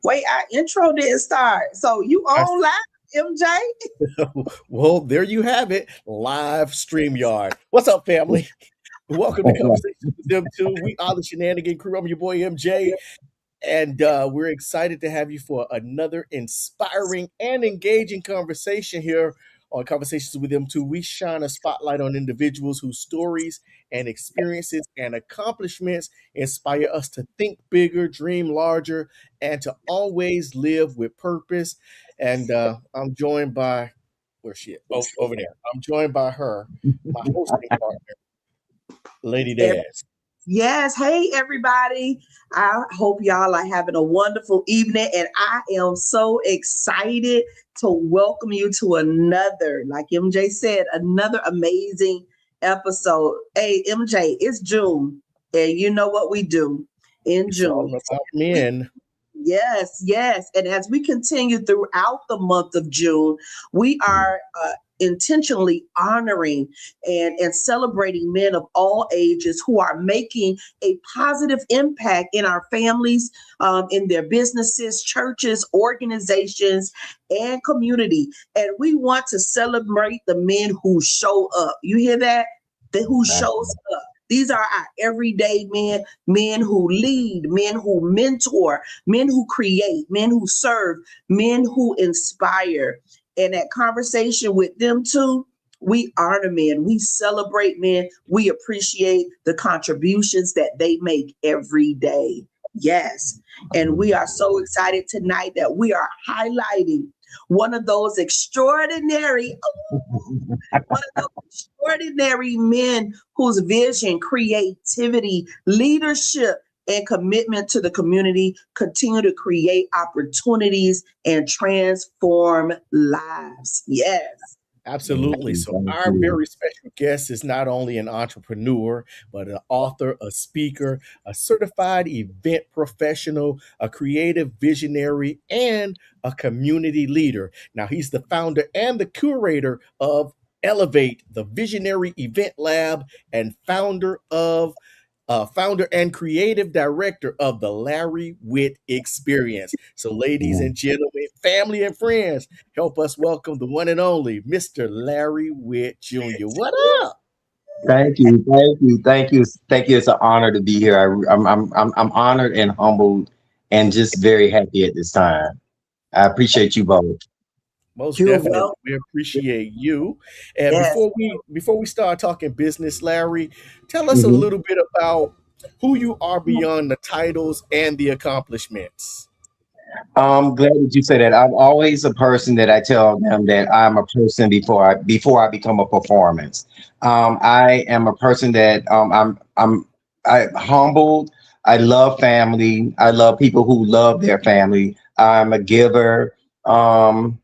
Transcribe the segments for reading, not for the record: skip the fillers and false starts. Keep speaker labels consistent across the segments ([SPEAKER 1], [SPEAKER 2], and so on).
[SPEAKER 1] Wait, our intro didn't start. So you on live, MJ?
[SPEAKER 2] Well, there you have it. Live StreamYard. What's up, family? Welcome to Conversations with Them Two. We are the Shenanigan Crew. I'm your boy MJ, and we're excited to have you for another inspiring and engaging conversation here on Conversations with Them Two. We shine a spotlight on individuals whose stories and experiences and accomplishments inspire us to think bigger, dream larger, and to always live with purpose. And I'm joined by, where's she at? Oh, over there. I'm joined by her, my hosting partner, Lady Daz.
[SPEAKER 1] Yes. Hey, everybody. I hope y'all are having a wonderful evening. And I am so excited to welcome you to another, like MJ said, another amazing episode. Hey, MJ, it's June. And you know what we do in
[SPEAKER 2] It's all
[SPEAKER 1] June.
[SPEAKER 2] about men.
[SPEAKER 1] Yes, yes. And as we continue throughout the month of June, we are intentionally honoring and celebrating men of all ages who are making a positive impact in our families, in their businesses, churches, organizations, and community. And we want to celebrate the men who show up. You hear that? Who shows up. These are our everyday men, men who lead, men who mentor, men who create, men who serve, men who inspire. And that conversation with them too, we honor men, we celebrate men, we appreciate the contributions that they make every day. Yes. And we are so excited tonight that we are highlighting one of those extraordinary men whose vision, creativity, leadership, and commitment to the community continue to create opportunities and transform lives. Yes.
[SPEAKER 2] Absolutely. So, our very special guest is not only an entrepreneur, but an author, a speaker, a certified event professional, a creative visionary, and a community leader. Now, he's the founder and the curator of Elevate, the Visionary Event Lab, and founder and creative director of the Larry Witt Experience. So, ladies and gentlemen, family and friends, help us welcome the one and only Mr. Larry Witt Jr. What up?
[SPEAKER 3] Thank you. It's an honor to be here. I'm honored and humbled, and just very happy at this time. I appreciate you both.
[SPEAKER 2] Most
[SPEAKER 1] You're
[SPEAKER 2] definitely,
[SPEAKER 1] welcome.
[SPEAKER 2] we appreciate you. And
[SPEAKER 1] Yes.
[SPEAKER 2] before we start talking business, Larry, tell us a
[SPEAKER 3] Mhm.
[SPEAKER 2] little bit about who you are beyond the titles and the accomplishments.
[SPEAKER 3] I'm glad that you say that. I'm always a person that I tell them that I'm a person before I become a performance. I am a person that I'm humbled. I love family. I love people who love their family. I'm a giver. Um,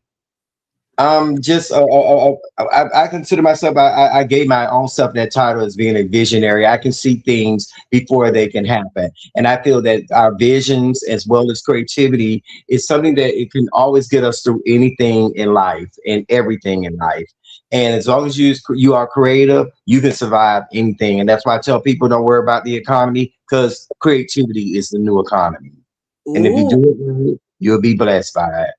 [SPEAKER 3] just I consider myself. I gave my own self that title as being a visionary. I can see things before they can happen, and I feel that our visions as well as creativity is something that it can always get us through anything in life and everything in life. And as long as you are creative, you can survive anything. And that's why I tell people don't worry about the economy because creativity is the new economy. And if you
[SPEAKER 1] Ooh,
[SPEAKER 3] do it right, you'll be blessed by it.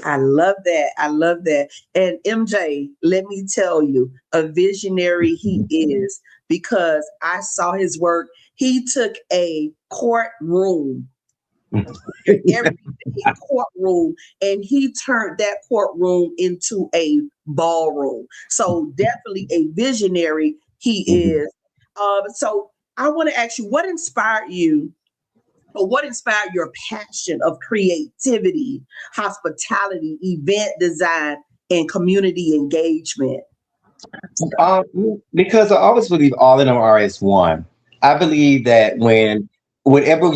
[SPEAKER 1] I love that. I love that. And MJ, let me tell you, a visionary he is because I saw his work. He took a courtroom, everyday courtroom, and he turned that courtroom into a ballroom. So definitely a visionary he
[SPEAKER 3] Mhm.
[SPEAKER 1] is. So I want to ask you, what inspired you, or what inspired your passion of creativity, hospitality, event design, and community engagement?
[SPEAKER 3] Um, because I always believe all of them are as one. I believe that whenever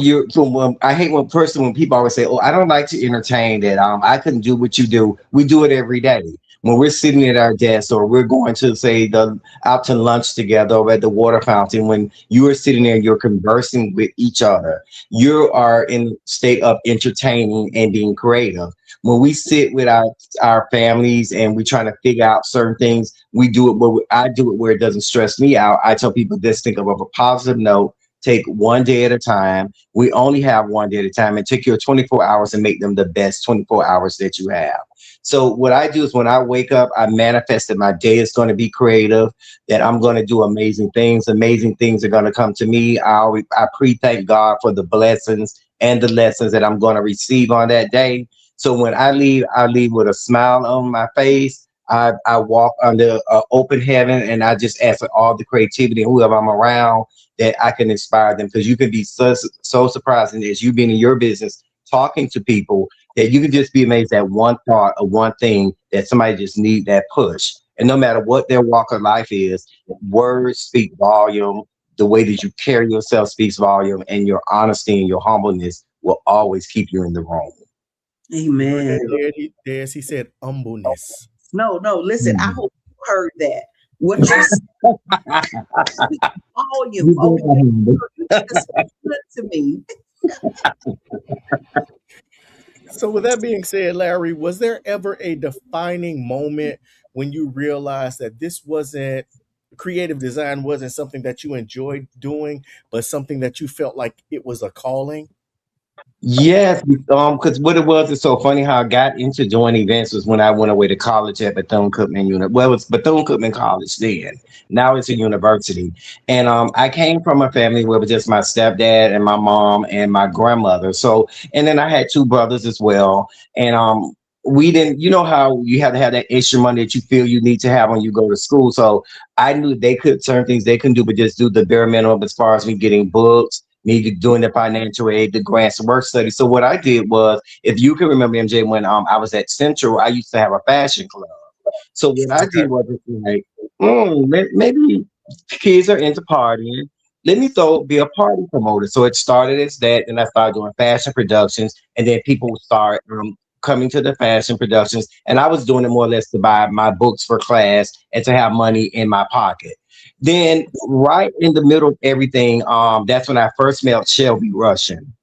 [SPEAKER 3] I hate when people always say, "Oh, I don't like to entertain that. I couldn't do what you do." We do it every day. When we're sitting at our desk or we're going to say the out to lunch together or at the water fountain, when you are sitting there, you're conversing with each other. You are in a state of entertaining and being creative. When we sit with our families and we're trying to figure out certain things, we do it where I do it where it doesn't stress me out. I tell people this: think of a positive note, take one day at a time. We only have one day at a time, and take your 24 hours and make them the best 24 hours that you have. So what I do is when I wake up, I manifest that my day is going to be creative, that I'm going to do amazing things. Amazing things are going to come to me. I pre-thank God for the blessings and the lessons that I'm going to receive on that day. So when I leave with a smile on my face. I walk under open heaven, and I just ask for all the creativity and whoever I'm around that I can inspire them, because you can be so surprising as you being in your business talking to people that you can just be amazed at one thought or one thing that somebody just need that push. And no matter what their walk of life is, words speak volume. The way that you carry yourself speaks volume, and your honesty and your humbleness will always keep you in the room.
[SPEAKER 2] You heard
[SPEAKER 1] Amen.
[SPEAKER 2] that, Des? He said humbleness.
[SPEAKER 1] No, no, listen, I
[SPEAKER 3] Hmm.
[SPEAKER 1] hope you heard that. What you said, volume.
[SPEAKER 3] You
[SPEAKER 1] Oh,
[SPEAKER 3] go ahead.
[SPEAKER 1] you just good to me.
[SPEAKER 2] So, with that being said, Larry, was there ever a defining moment when you realized that this wasn't creative design wasn't something that you enjoyed doing, but something that you felt like it was a calling?
[SPEAKER 3] Yes, because what it was is so funny how I got into doing events was when I went away to college at Bethune-Cookman Uni. Well, it was Bethune-Cookman College then. Now it's a university. And I came from a family where it was just my stepdad and my mom and my grandmother. So, and then I had two brothers as well. And we didn't, you know how you have to have that extra money that you feel you need to have when you go to school. So I knew they could certain things they couldn't do, but just do the bare minimum as far as me getting books, me doing the financial aid, the grants, work study. So what I did was, if you can remember, MJ, when I was at Central, I used to have a fashion club. So what I
[SPEAKER 2] Okay.
[SPEAKER 3] did was just like, maybe kids are into partying. Let me be a party promoter. So it started as that, and I started doing fashion productions, and then people would start coming to the fashion productions, and I was doing it more or less to buy my books for class and to have money in my pocket. Then, right in the middle of everything, that's when I first met Shelby Russian,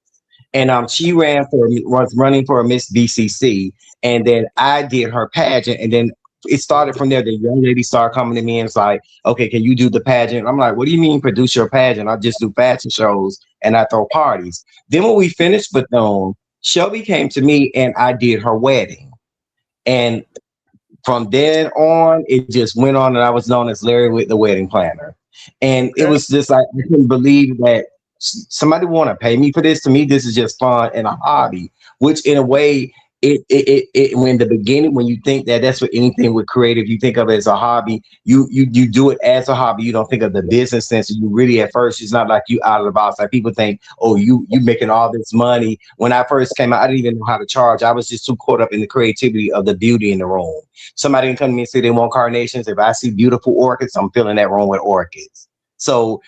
[SPEAKER 3] and she was running for a Miss BCC, and then I did her pageant, and then it started from there. The young lady started coming to me and it's like, okay, can you do the pageant? I'm like, what do you mean produce your pageant? I just do fashion shows and I throw parties. Then when we finished Bethune, Shelby came to me and I did her wedding. And from then on, it just went on, and I was known as Larry with the wedding planner. And it
[SPEAKER 2] Okay.
[SPEAKER 3] was just like I couldn't believe that somebody want to pay me for this. To me, this is just fun and a hobby. Which, in a way, when the beginning, when you think that that's what anything with creative, you think of it as a hobby. You do it as a hobby. You don't think of the business sense. You really at first, it's not like you out of the box. Like people think, oh, you making all this money. When I first came out, I didn't even know how to charge. I was just too caught up in the creativity of the beauty in the room. Somebody can come to me and say they want carnations. If I see beautiful orchids, I'm filling that room with orchids. So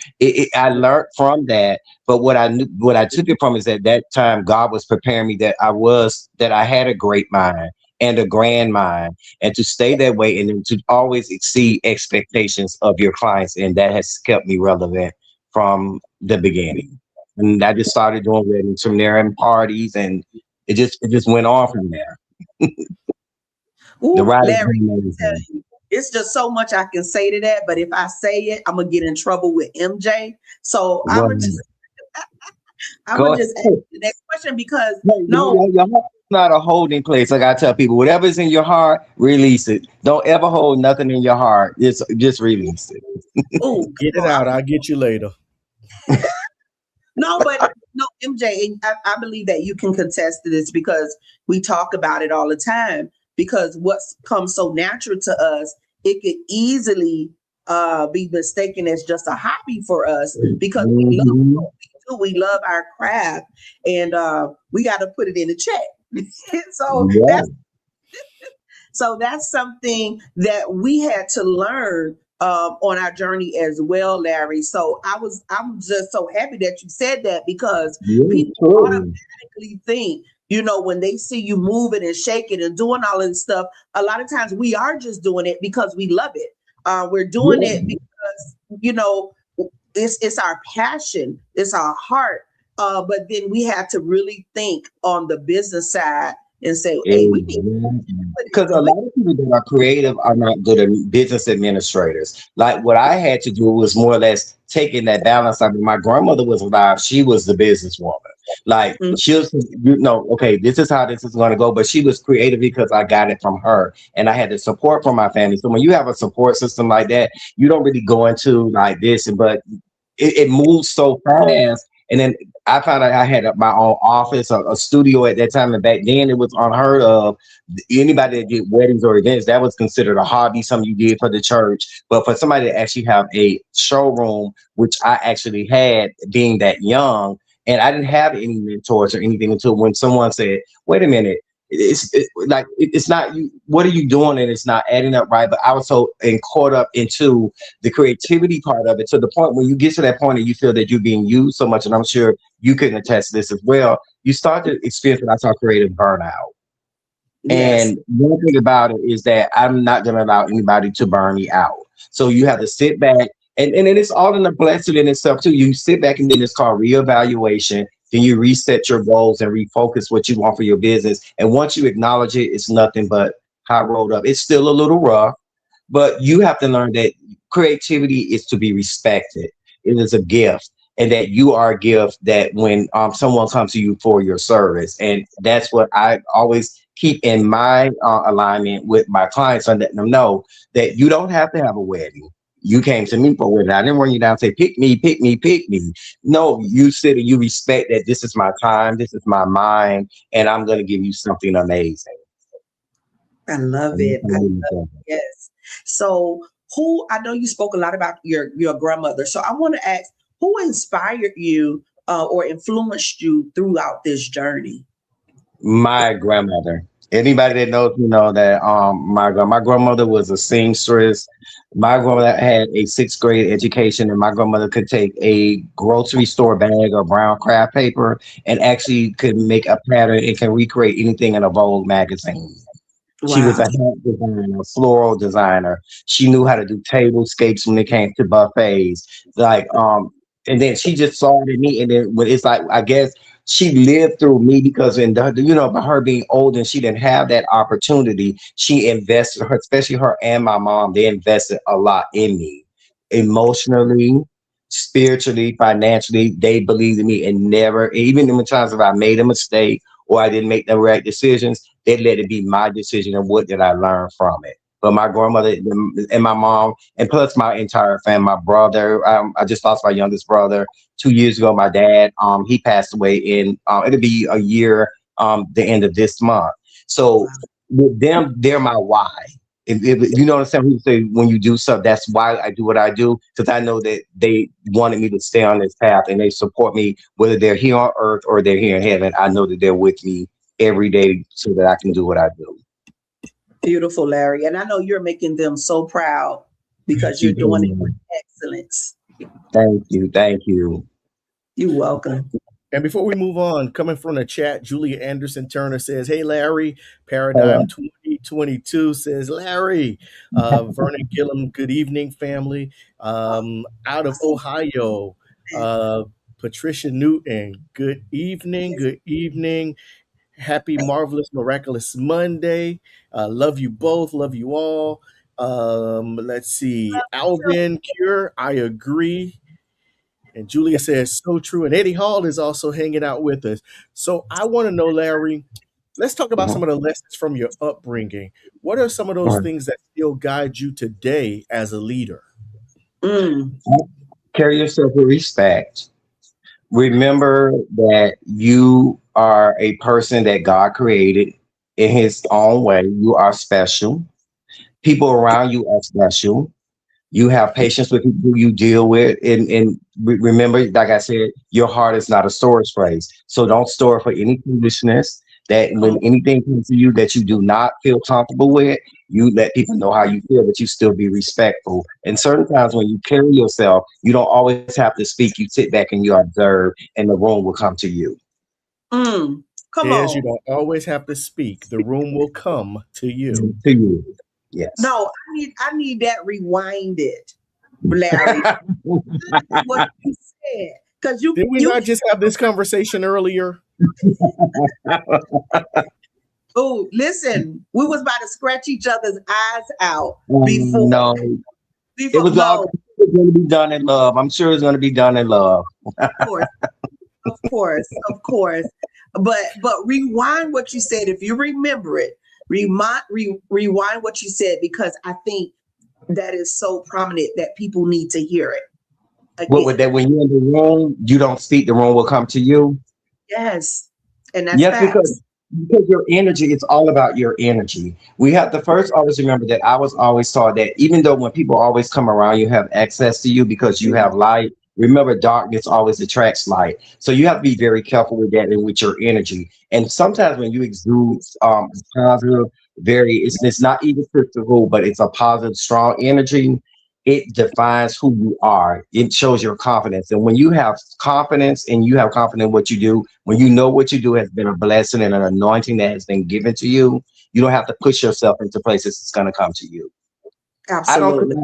[SPEAKER 3] I learned from that. But what I took it from is that time God was preparing me that I had a great mind and a grand mind, and to stay that way, and then to always exceed expectations of your clients, and that has kept me relevant from the beginning. And I just started doing weddings from there and parties, and it just went on from there. The
[SPEAKER 1] Ooh,
[SPEAKER 3] ride has
[SPEAKER 1] Larry,
[SPEAKER 3] been
[SPEAKER 1] tell
[SPEAKER 3] amazing.
[SPEAKER 1] you, it's just so much I can say to that. But if I say it, I'm gonna get in trouble with MJ. So I'm
[SPEAKER 3] Well,
[SPEAKER 1] gonna just I'm
[SPEAKER 3] go
[SPEAKER 1] gonna
[SPEAKER 3] ahead.
[SPEAKER 1] just ask the next question because
[SPEAKER 3] No,
[SPEAKER 1] no,
[SPEAKER 3] your heart's not a holding place. Like I tell people, whatever's in your heart, release it. Don't ever hold nothing in your heart. Just release it.
[SPEAKER 1] oh
[SPEAKER 2] Get
[SPEAKER 1] come
[SPEAKER 2] it
[SPEAKER 1] on,
[SPEAKER 2] out. I'll get you later.
[SPEAKER 1] no, but no, MJ, and I believe that you can contest to this because we talk about it all the time. Because what's comes so natural to us, it could easily be mistaken as just a hobby for us because we love
[SPEAKER 3] Mhm.
[SPEAKER 1] what we do, we love our craft, and we got to put it in the check. so
[SPEAKER 3] Yeah.
[SPEAKER 1] that's So that's something that we had to learn on our journey as well, Larry. I'm just so happy that you said that because
[SPEAKER 3] Yeah.
[SPEAKER 1] people
[SPEAKER 3] Totally.
[SPEAKER 1] automatically think, when they see you moving and shaking and doing all of this stuff, a lot of times we are just doing it because we love it. We're doing it
[SPEAKER 3] Yeah.
[SPEAKER 1] because, it's our passion, it's our heart. But then we have to really think on the business side, and say, hey, we need
[SPEAKER 3] because a lot of people that are creative are not good at business administrators. Like what I had to do was more or less taking that balance. I mean, my grandmother was alive; she was the businesswoman. Like she was, okay, this is how this is going to go. But she was creative because I got it from her, and I had the support from my family. So when you have a support system like that, you don't really go into like this, but it moves so fast. And then I found out I had my own office, a studio at that time. And back then it was unheard of. Anybody that did weddings or events, that was considered a hobby, something you did for the church. But for somebody to actually have a showroom, which I actually had being that young, and I didn't have any mentors or anything until when someone said, wait a minute, it's not you. What are you doing? And it's not adding up right. But I was so caught up into the creativity part of it, to the point when you get to that point and you feel that you're being used so much, and I'm sure you can attest to this as well. You start to experience what I call creative burnout.
[SPEAKER 1] Yes.
[SPEAKER 3] And one thing about it is that I'm not going to allow anybody to burn me out. So you have to sit back, and then it's all in a blessing in itself too. You sit back, and then it's called reevaluation. Then you reset your goals and refocus what you want for your business. And once you acknowledge it, it's nothing but high road up. It's still a little rough, but you have to learn that creativity is to be respected. It is a gift, and that you are a gift that when someone comes to you for your service. And that's what I always keep in my alignment with my clients, and letting them know that you don't have to have a wedding. You came to me for a wedding. I didn't run you down and say, pick me, pick me, pick me. No, you sit and you respect that this is my time, this is my mind, and I'm going to give you something amazing.
[SPEAKER 1] I love it. I love it. Yes. So I know you spoke a lot about your grandmother. So I want to ask, who inspired you or influenced you throughout this journey?
[SPEAKER 3] My grandmother. Anybody that knows me know that my grandmother was a seamstress. My grandmother had a sixth grade education, and my grandmother could take a grocery store bag of brown craft paper and actually could make a pattern and can recreate anything in a Vogue magazine. She was a
[SPEAKER 1] Wow.
[SPEAKER 3] hat designer, a floral designer. She knew how to do tablescapes when it came to buffets. Like, and then she just saw it in me. And then when it's like, I guess she lived through me, because by her being old and she didn't have that opportunity, she invested her, especially her and my mom, they invested a lot in me, emotionally, spiritually, financially. They believed in me, and never, even in the times if I made a mistake or I didn't make the right decisions, they let it be my decision and what did I learn from it. But my grandmother and my mom, and plus my entire family, my brother, I just lost my youngest brother 2 years ago. My dad, he passed away it'll be a year, the end of this month. So with them, they're my why. You know what I'm saying? People say when you do something, that's why I do what I do, because I know that they wanted me to stay on this path, and they support me, whether they're here on earth or they're here in heaven. I know that they're with me every day so that I can do what I do.
[SPEAKER 1] Beautiful, Larry. And I know you're making them so proud because you're doing it with excellence.
[SPEAKER 3] Thank you. Thank you.
[SPEAKER 1] You're welcome.
[SPEAKER 2] And before we move on, coming from the chat, Julia Anderson Turner says, hey, Larry, Paradigm 2022 says, Larry, Vernon Gillum, good evening, family. Out of Ohio, Patricia Newton, good evening, good evening. Happy, marvelous, miraculous Monday. Love you both, love you all. Let's see, Alvin Cure, I agree. And Julia says, so true. And Eddie Hall is also hanging out with us. So I want to know, Larry, let's talk about some of the lessons from your upbringing. What are some of those things that still guide you today as a leader?
[SPEAKER 3] Carry yourself with respect. Remember that you are a person that God created in his own way. You are special. People around you are special. You have patience with who you deal with, and remember, like I said, your heart is not a storage place. So don't store for any foolishness. That when anything comes to you that you do not feel comfortable with, you let people know how you feel, but you still be respectful. And certain times when you carry yourself, you don't always have to speak. You sit back and you observe, and the room will come to you.
[SPEAKER 1] Come
[SPEAKER 2] Yes,
[SPEAKER 1] on.
[SPEAKER 2] you don't always have to speak. The room will come to you.
[SPEAKER 3] To you. Yes.
[SPEAKER 1] No, I need that rewinded, Larry. What you said. Because
[SPEAKER 2] Did we not just have this conversation earlier?
[SPEAKER 1] Oh, listen, we was about to scratch each other's eyes out before.
[SPEAKER 3] No, it
[SPEAKER 1] Before
[SPEAKER 3] was all
[SPEAKER 1] no,
[SPEAKER 3] going to be done in love. I'm sure it's going to be done in love.
[SPEAKER 1] of course, of course, of course. But rewind what you said if you remember it. Rewind what you said because I think that is so prominent that people need to hear it
[SPEAKER 3] What would
[SPEAKER 1] again.
[SPEAKER 3] that when you're in the room, you don't speak, the room will come to you?
[SPEAKER 1] Yes, and that's
[SPEAKER 3] Yes,
[SPEAKER 1] facts.
[SPEAKER 3] because your energy, it's all about your energy. We have to first always remember that I was always taught that even though when people always come around, you have access to you because you have light. Remember, darkness always attracts light. So you have to be very careful with that and with your energy. And sometimes when you exude positive, it's not even physical, but it's a positive, strong energy. It defines who you are. It shows your confidence. And when you have confidence and you have confidence in what you do, when you know what you do has been a blessing and an anointing that has been given to you, you don't have to push yourself into places. It's going to come to you. I don't,
[SPEAKER 1] Absolutely.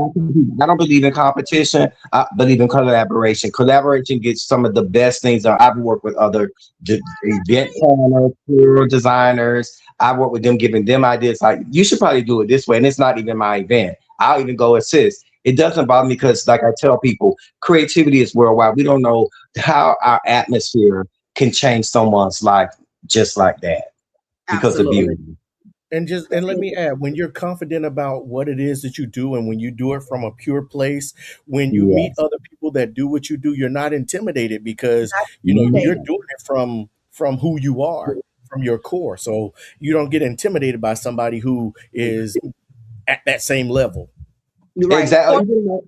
[SPEAKER 3] I don't believe in competition. I believe in collaboration. Collaboration gets some of the best things done. I've worked with other event planners, floral designers. I work with them, giving them ideas like, you should probably do it this way. And it's not even my event. I'll even go assist. It doesn't bother me because, like I tell people, creativity is worldwide. We don't know how our atmosphere can change someone's life just like that because of
[SPEAKER 1] Absolutely.
[SPEAKER 3] beauty.
[SPEAKER 2] And let me add, when you're confident about what it is that you do, and when you do it from a pure place, when you meet
[SPEAKER 3] Yes.
[SPEAKER 2] other people that do what you do, you're not intimidated because
[SPEAKER 1] Not
[SPEAKER 2] you're
[SPEAKER 1] intimidated.
[SPEAKER 2] doing it from who you are, from your core. So you don't get intimidated by somebody who is at that same level.
[SPEAKER 1] You're right. Or
[SPEAKER 3] Exactly.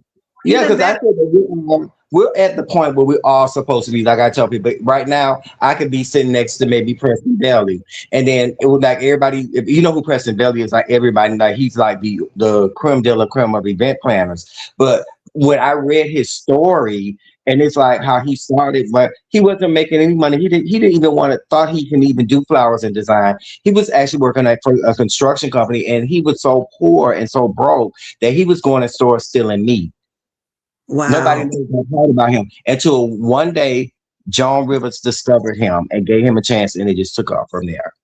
[SPEAKER 3] Yeah,
[SPEAKER 1] even
[SPEAKER 3] because I
[SPEAKER 1] better.
[SPEAKER 3] feel that we're at the point where we're all supposed to be. Like I tell people, right now, I could be sitting next to maybe Preston Belly, and then it would like everybody. If you know who Preston Belly is, like everybody, like he's like the creme de la creme of event planners. But when I read his story, and it's like how he started, but he wasn't making any money. He didn't even want to thought he can even do flowers and design. He was actually working at for a construction company, and he was so poor and so broke that he was going to stores stealing meat. Nobody
[SPEAKER 1] Wow.
[SPEAKER 3] knows that part about him until one day Joan Rivers discovered him and gave him a chance, and it just took off from there.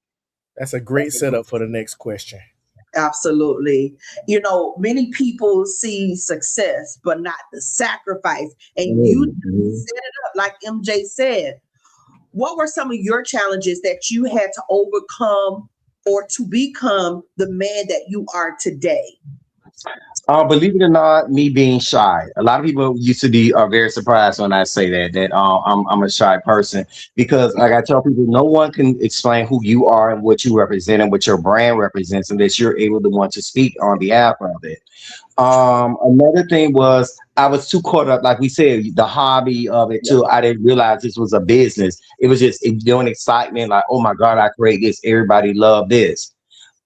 [SPEAKER 2] That's a great setup for the next question.
[SPEAKER 1] Absolutely. Many people see success, but not the sacrifice. And you
[SPEAKER 3] Mhm.
[SPEAKER 1] set it up, like MJ said. What were some of your challenges that you had to overcome or to become the man that you are today?
[SPEAKER 3] Believe it or not, me being shy. A lot of people used to be very surprised when I say that I'm a shy person because, like I tell people, no one can explain who you are and what you represent and what your brand represents, unless you're able to want to speak on behalf of it. Another thing was I was too caught up, like we said, the hobby of it too. I didn't realize this was a business. It was just doing excitement, like, oh my God, I create this. Everybody love this.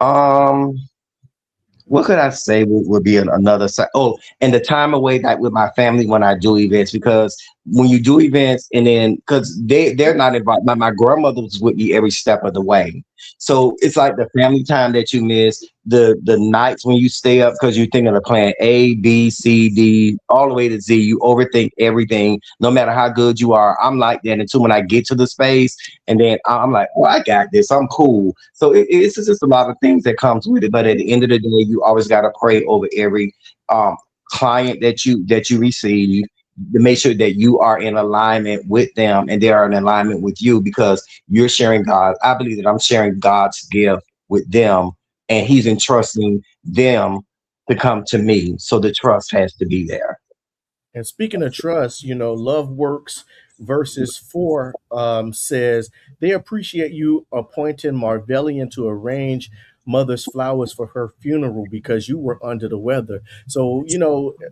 [SPEAKER 3] Um, what could I say would be another side? Oh, and the time away that with my family when I do events, because when you do events and then because they're not involved. My grandmother was with me every step of the way. So it's like the family time that you miss, the nights when you stay up because you're thinking of plan A, B, C, D, all the way to Z. You overthink everything, no matter how good you are. I'm like that until when I get to the space, and then I'm like, oh, I got this. I'm cool. So it's just a lot of things that comes with it. But at the end of the day, you always got to pray over every um, client that you receive to make sure that you are in alignment with them and they are in alignment with you because you're sharing God. I believe that I'm sharing God's gift with them, and He's entrusting them to come to me. So the trust has to be there.
[SPEAKER 2] And speaking of trust, Love Works verses 4 says they appreciate you appointing Marvellian to arrange mother's flowers for her funeral because you were under the weather. So,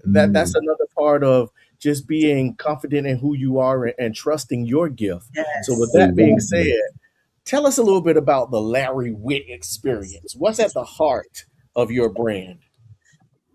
[SPEAKER 2] that's
[SPEAKER 3] Mm.
[SPEAKER 2] another part of just being confident in who you are and trusting your gift. So, with
[SPEAKER 1] Yes.
[SPEAKER 2] that being
[SPEAKER 3] Exactly.
[SPEAKER 2] said, tell us a little bit about the Larry Witt experience. What's at the heart of your brand?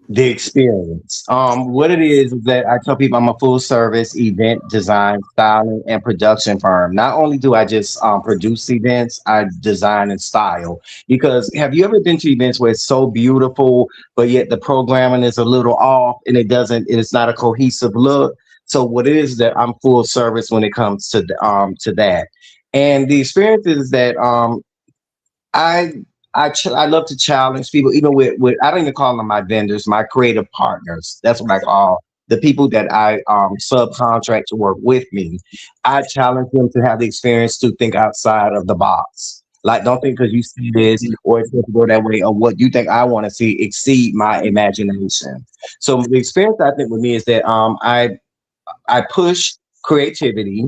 [SPEAKER 3] The experience. What it is that I tell people I'm a full service event design, styling, and production firm. Not only do I just produce events, I design and style. Because have you ever been to events where it's so beautiful, but yet the programming is a little off and it's not a cohesive look? So what it is that I'm full service when it comes to that. And the experience is that I I love to challenge people, even with I don't even call them my vendors, my creative partners. That's what I call the people that I subcontract to work with me. I challenge them to have the experience to think outside of the box. Like, don't think because you see this or it's supposed to go that way or what you think I want to see exceed my imagination. So the experience I think with me is that I push creativity.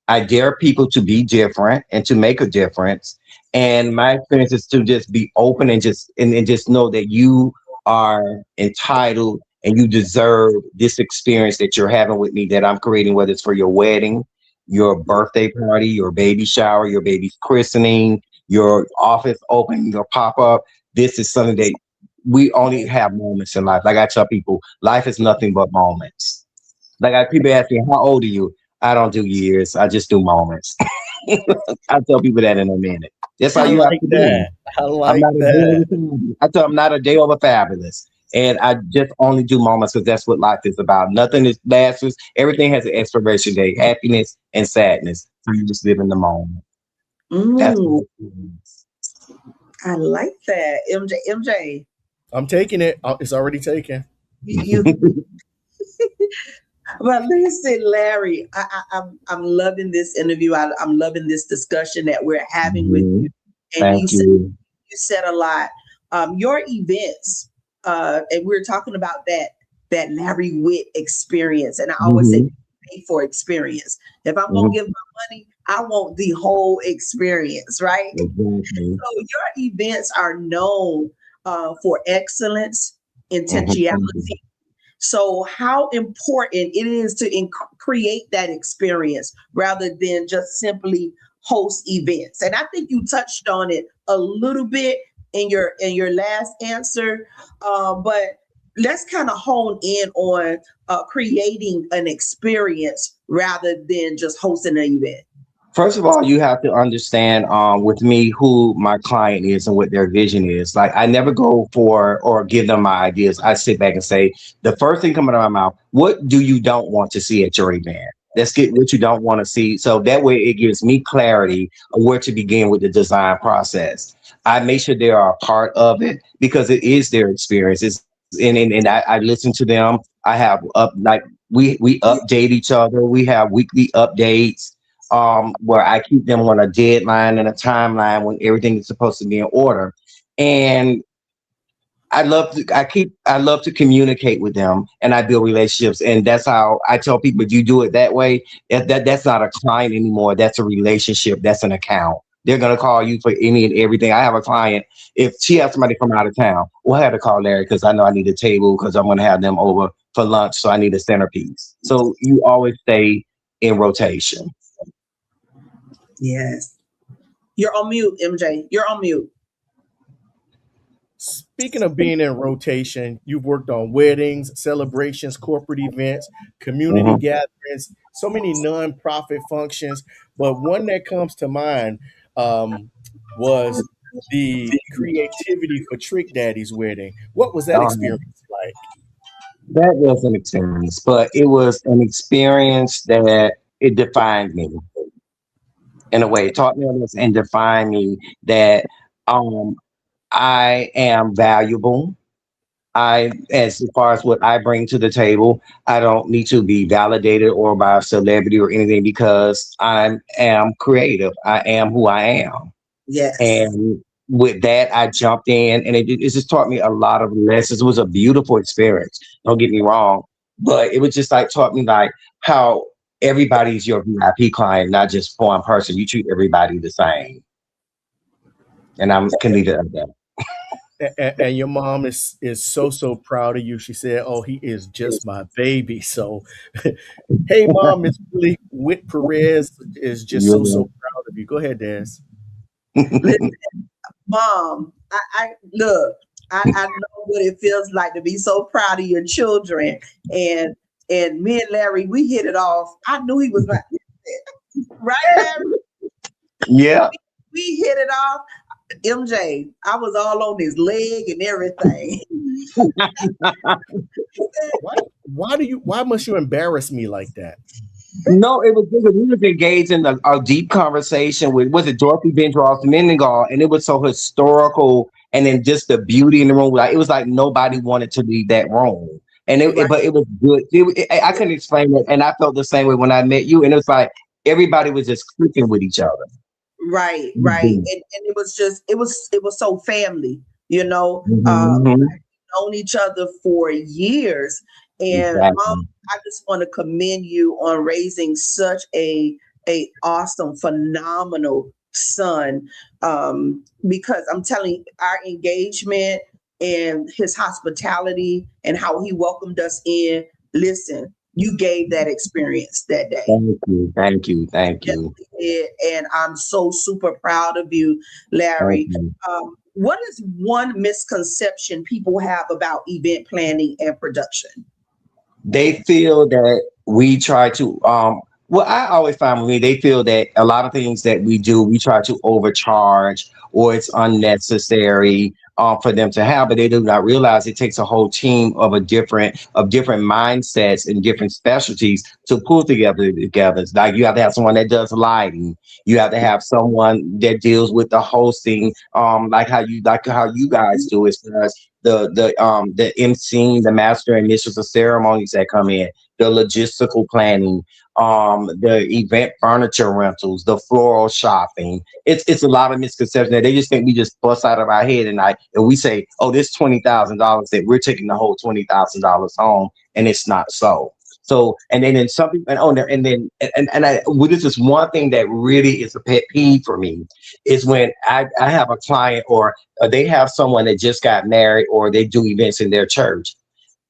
[SPEAKER 3] I dare people to be different and to make a difference. And my experience is to just be open and just know that you are entitled and you deserve this experience that you're having with me that I'm creating, whether it's for your wedding, your birthday party, your baby shower, your baby's christening, your office opening, your pop-up. This is something that we only have moments in life. Like I tell people, life is nothing but moments. People ask me, how old are you? I don't do years. I just do moments. I'll tell people that in a minute. That's how
[SPEAKER 2] I
[SPEAKER 3] you have
[SPEAKER 2] like
[SPEAKER 3] to be.
[SPEAKER 2] that. I
[SPEAKER 3] I'm
[SPEAKER 2] like
[SPEAKER 3] not a day
[SPEAKER 2] that.
[SPEAKER 3] over fabulous. I tell them I'm not a day over fabulous. And I just only do moments because that's what life is about. Nothing is lasts. Everything has an expiration date, happiness and sadness. So you just live in the moment. That's
[SPEAKER 1] Mm,
[SPEAKER 3] what it is.
[SPEAKER 1] I like that. MJ,
[SPEAKER 2] I'm taking it. It's already taken.
[SPEAKER 1] you well, listen, Larry, I'm loving this interview. I'm loving this discussion that we're having with you.
[SPEAKER 3] Mhm.
[SPEAKER 1] And
[SPEAKER 3] Thank you.
[SPEAKER 1] you said a lot. Your events, and we are talking about that Larry Witt experience. And I always say
[SPEAKER 3] Mhm.
[SPEAKER 1] pay for experience. If I'm gonna
[SPEAKER 3] Mhm.
[SPEAKER 1] give my money, I want the whole experience, right?
[SPEAKER 3] Exactly.
[SPEAKER 1] So your events are known for excellence,
[SPEAKER 3] Mhm.
[SPEAKER 1] intentionality. So how important it is to create that experience rather than just simply host events. And I think you touched on it a little bit in your last answer, but let's kind of hone in on creating an experience rather than just hosting an event.
[SPEAKER 3] First of all, you have to understand with me who my client is and what their vision is. Like I never go for or give them my ideas. I sit back and say, the first thing coming out of my mouth, what do you don't want to see at your event? Let's get what you don't want to see. So that way it gives me clarity of where to begin with the design process. I make sure they are a part of it because it is their experience. And I listen to them. I have we update each other. We have weekly updates where I keep them on a deadline and a timeline when everything is supposed to be in order. And I love to communicate with them and I build relationships. And that's how I tell people if you do it that way, that's not a client anymore. That's a relationship. That's an account. They're gonna call you for any and everything. I have a client, if she has somebody from out of town, we'll have to call Larry because I know I need a table because I'm gonna have them over for lunch. So I need a centerpiece. So you always stay in rotation.
[SPEAKER 1] Yes. You're on mute, MJ. You're on mute.
[SPEAKER 2] Speaking of being in rotation, you've worked on weddings, celebrations, corporate events, community
[SPEAKER 3] Mhm.
[SPEAKER 2] gatherings, so many nonprofit functions. But one that comes to mind um, was the creativity for Trick Daddy's wedding. What was that
[SPEAKER 3] Um,
[SPEAKER 2] experience like?
[SPEAKER 3] that was an experience, but it was an experience that it defined me in a way. It taught me on this and defined me that um, I am valuable. As far as what I bring to the table, I don't need to be validated or by a celebrity or anything because I am creative. I am who I am.
[SPEAKER 1] Yes.
[SPEAKER 3] And with that, I jumped in and it just taught me a lot of lessons. It was a beautiful experience. Don't get me wrong. But it was just like taught me like how everybody's your VIP client, not just one person. You treat everybody the same. And I'm can leave it at that.
[SPEAKER 2] And your mom is so proud of you. She said, "Oh, he is just my baby." So, hey, mom, Miss Willie Witt Perez is just so
[SPEAKER 3] You're
[SPEAKER 2] proud of you. Go ahead, Des.
[SPEAKER 1] Listen,
[SPEAKER 3] right.
[SPEAKER 1] Mom, I look, I know what it feels like to be so proud of your children. And me and Larry, we hit it off. I knew he was right. Right, Larry?
[SPEAKER 3] Yeah.
[SPEAKER 1] We hit it off. MJ, I was all on his leg and everything.
[SPEAKER 2] Why must you embarrass me like that?
[SPEAKER 3] No, it was because we was engaged in a deep conversation with, was it Dorothy Bendross Mendengar, and it was so historical, and then just the beauty in the room. Like it was like nobody wanted to leave that room, and
[SPEAKER 1] Right,
[SPEAKER 3] but it was good. I couldn't explain it, and I felt the same way when I met you, and it was like everybody was just clicking with each other.
[SPEAKER 1] right, right.
[SPEAKER 3] Mhm.
[SPEAKER 1] And it was just it was so family, you know.
[SPEAKER 3] Mhm.
[SPEAKER 1] Known each other for years. And mom,
[SPEAKER 3] Exactly.
[SPEAKER 1] I just want to commend you on raising such a awesome, phenomenal son. Because I'm telling you, our engagement and his hospitality and how he welcomed us in. Listen, you gave that experience that day.
[SPEAKER 3] Thank you. Thank you. Thank you.
[SPEAKER 1] Definitely did. And I'm so super proud of you,
[SPEAKER 3] Thank
[SPEAKER 1] Larry.
[SPEAKER 3] you.
[SPEAKER 1] What is one misconception people have about event planning and production?
[SPEAKER 3] They feel that we try to well, I always find with me, they feel that a lot of things that we do, we try to overcharge or it's unnecessary for them to have, but they do not realize it takes a whole team of different mindsets and different specialties to pull together. It's like you have to have someone that does lighting, you have to have someone that deals with the hosting, like how you guys do as far as the emceeing, the master and mistress of ceremonies that come in, the logistical planning, the event furniture rentals, the floral shopping. It's a lot of misconceptions that they just think we just bust out of our head and we say, oh, this $20,000 that we're taking the whole $20,000 home, and it's not so. So and then some people and I well, this is one thing that really is a pet peeve for me is when I have a client or they have someone that just got married or they do events in their church.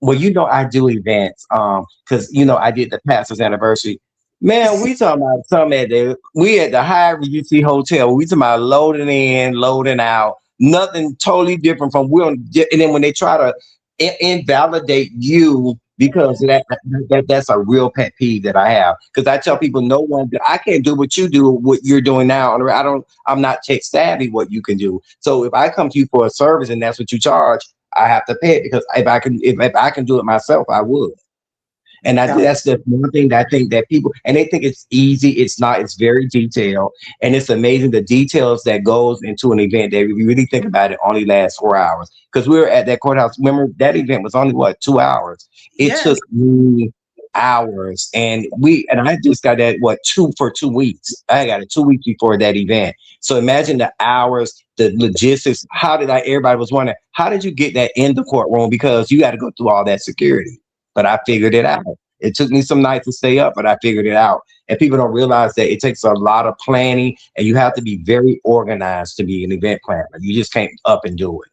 [SPEAKER 3] Well, I do events because I did the pastor's anniversary. Man, we talking about something we at the High Regency Hotel. We talking about loading in, loading out, nothing totally different from and then when they try to invalidate you because of that's a real pet peeve that I have. Because I tell people, no one, I can't do what you do, what you're doing now. I'm not tech savvy. What you can do. So if I come to you for a service and that's what you charge, I have to pay it because if I can do it myself, I would. And
[SPEAKER 1] Yeah.
[SPEAKER 3] that's the one thing that I think that people and they think it's easy. It's not. It's very detailed, and it's amazing the details that goes into an event. That if you really think about it, only lasts 4 hours. Because we were at that courthouse. Remember that event was only what 2 hours. It
[SPEAKER 1] Yes.
[SPEAKER 3] took me hours, and I just got that two for 2 weeks. I got it 2 weeks before that event. So imagine the hours, the logistics. How did I? Everybody was wondering how did you get that in the courtroom because you got to go through all that security. But I figured it out. It took me some nights to stay up, but I figured it out. And people don't realize that it takes a lot of planning and you have to be very organized to be an event planner. You just can't up and do it.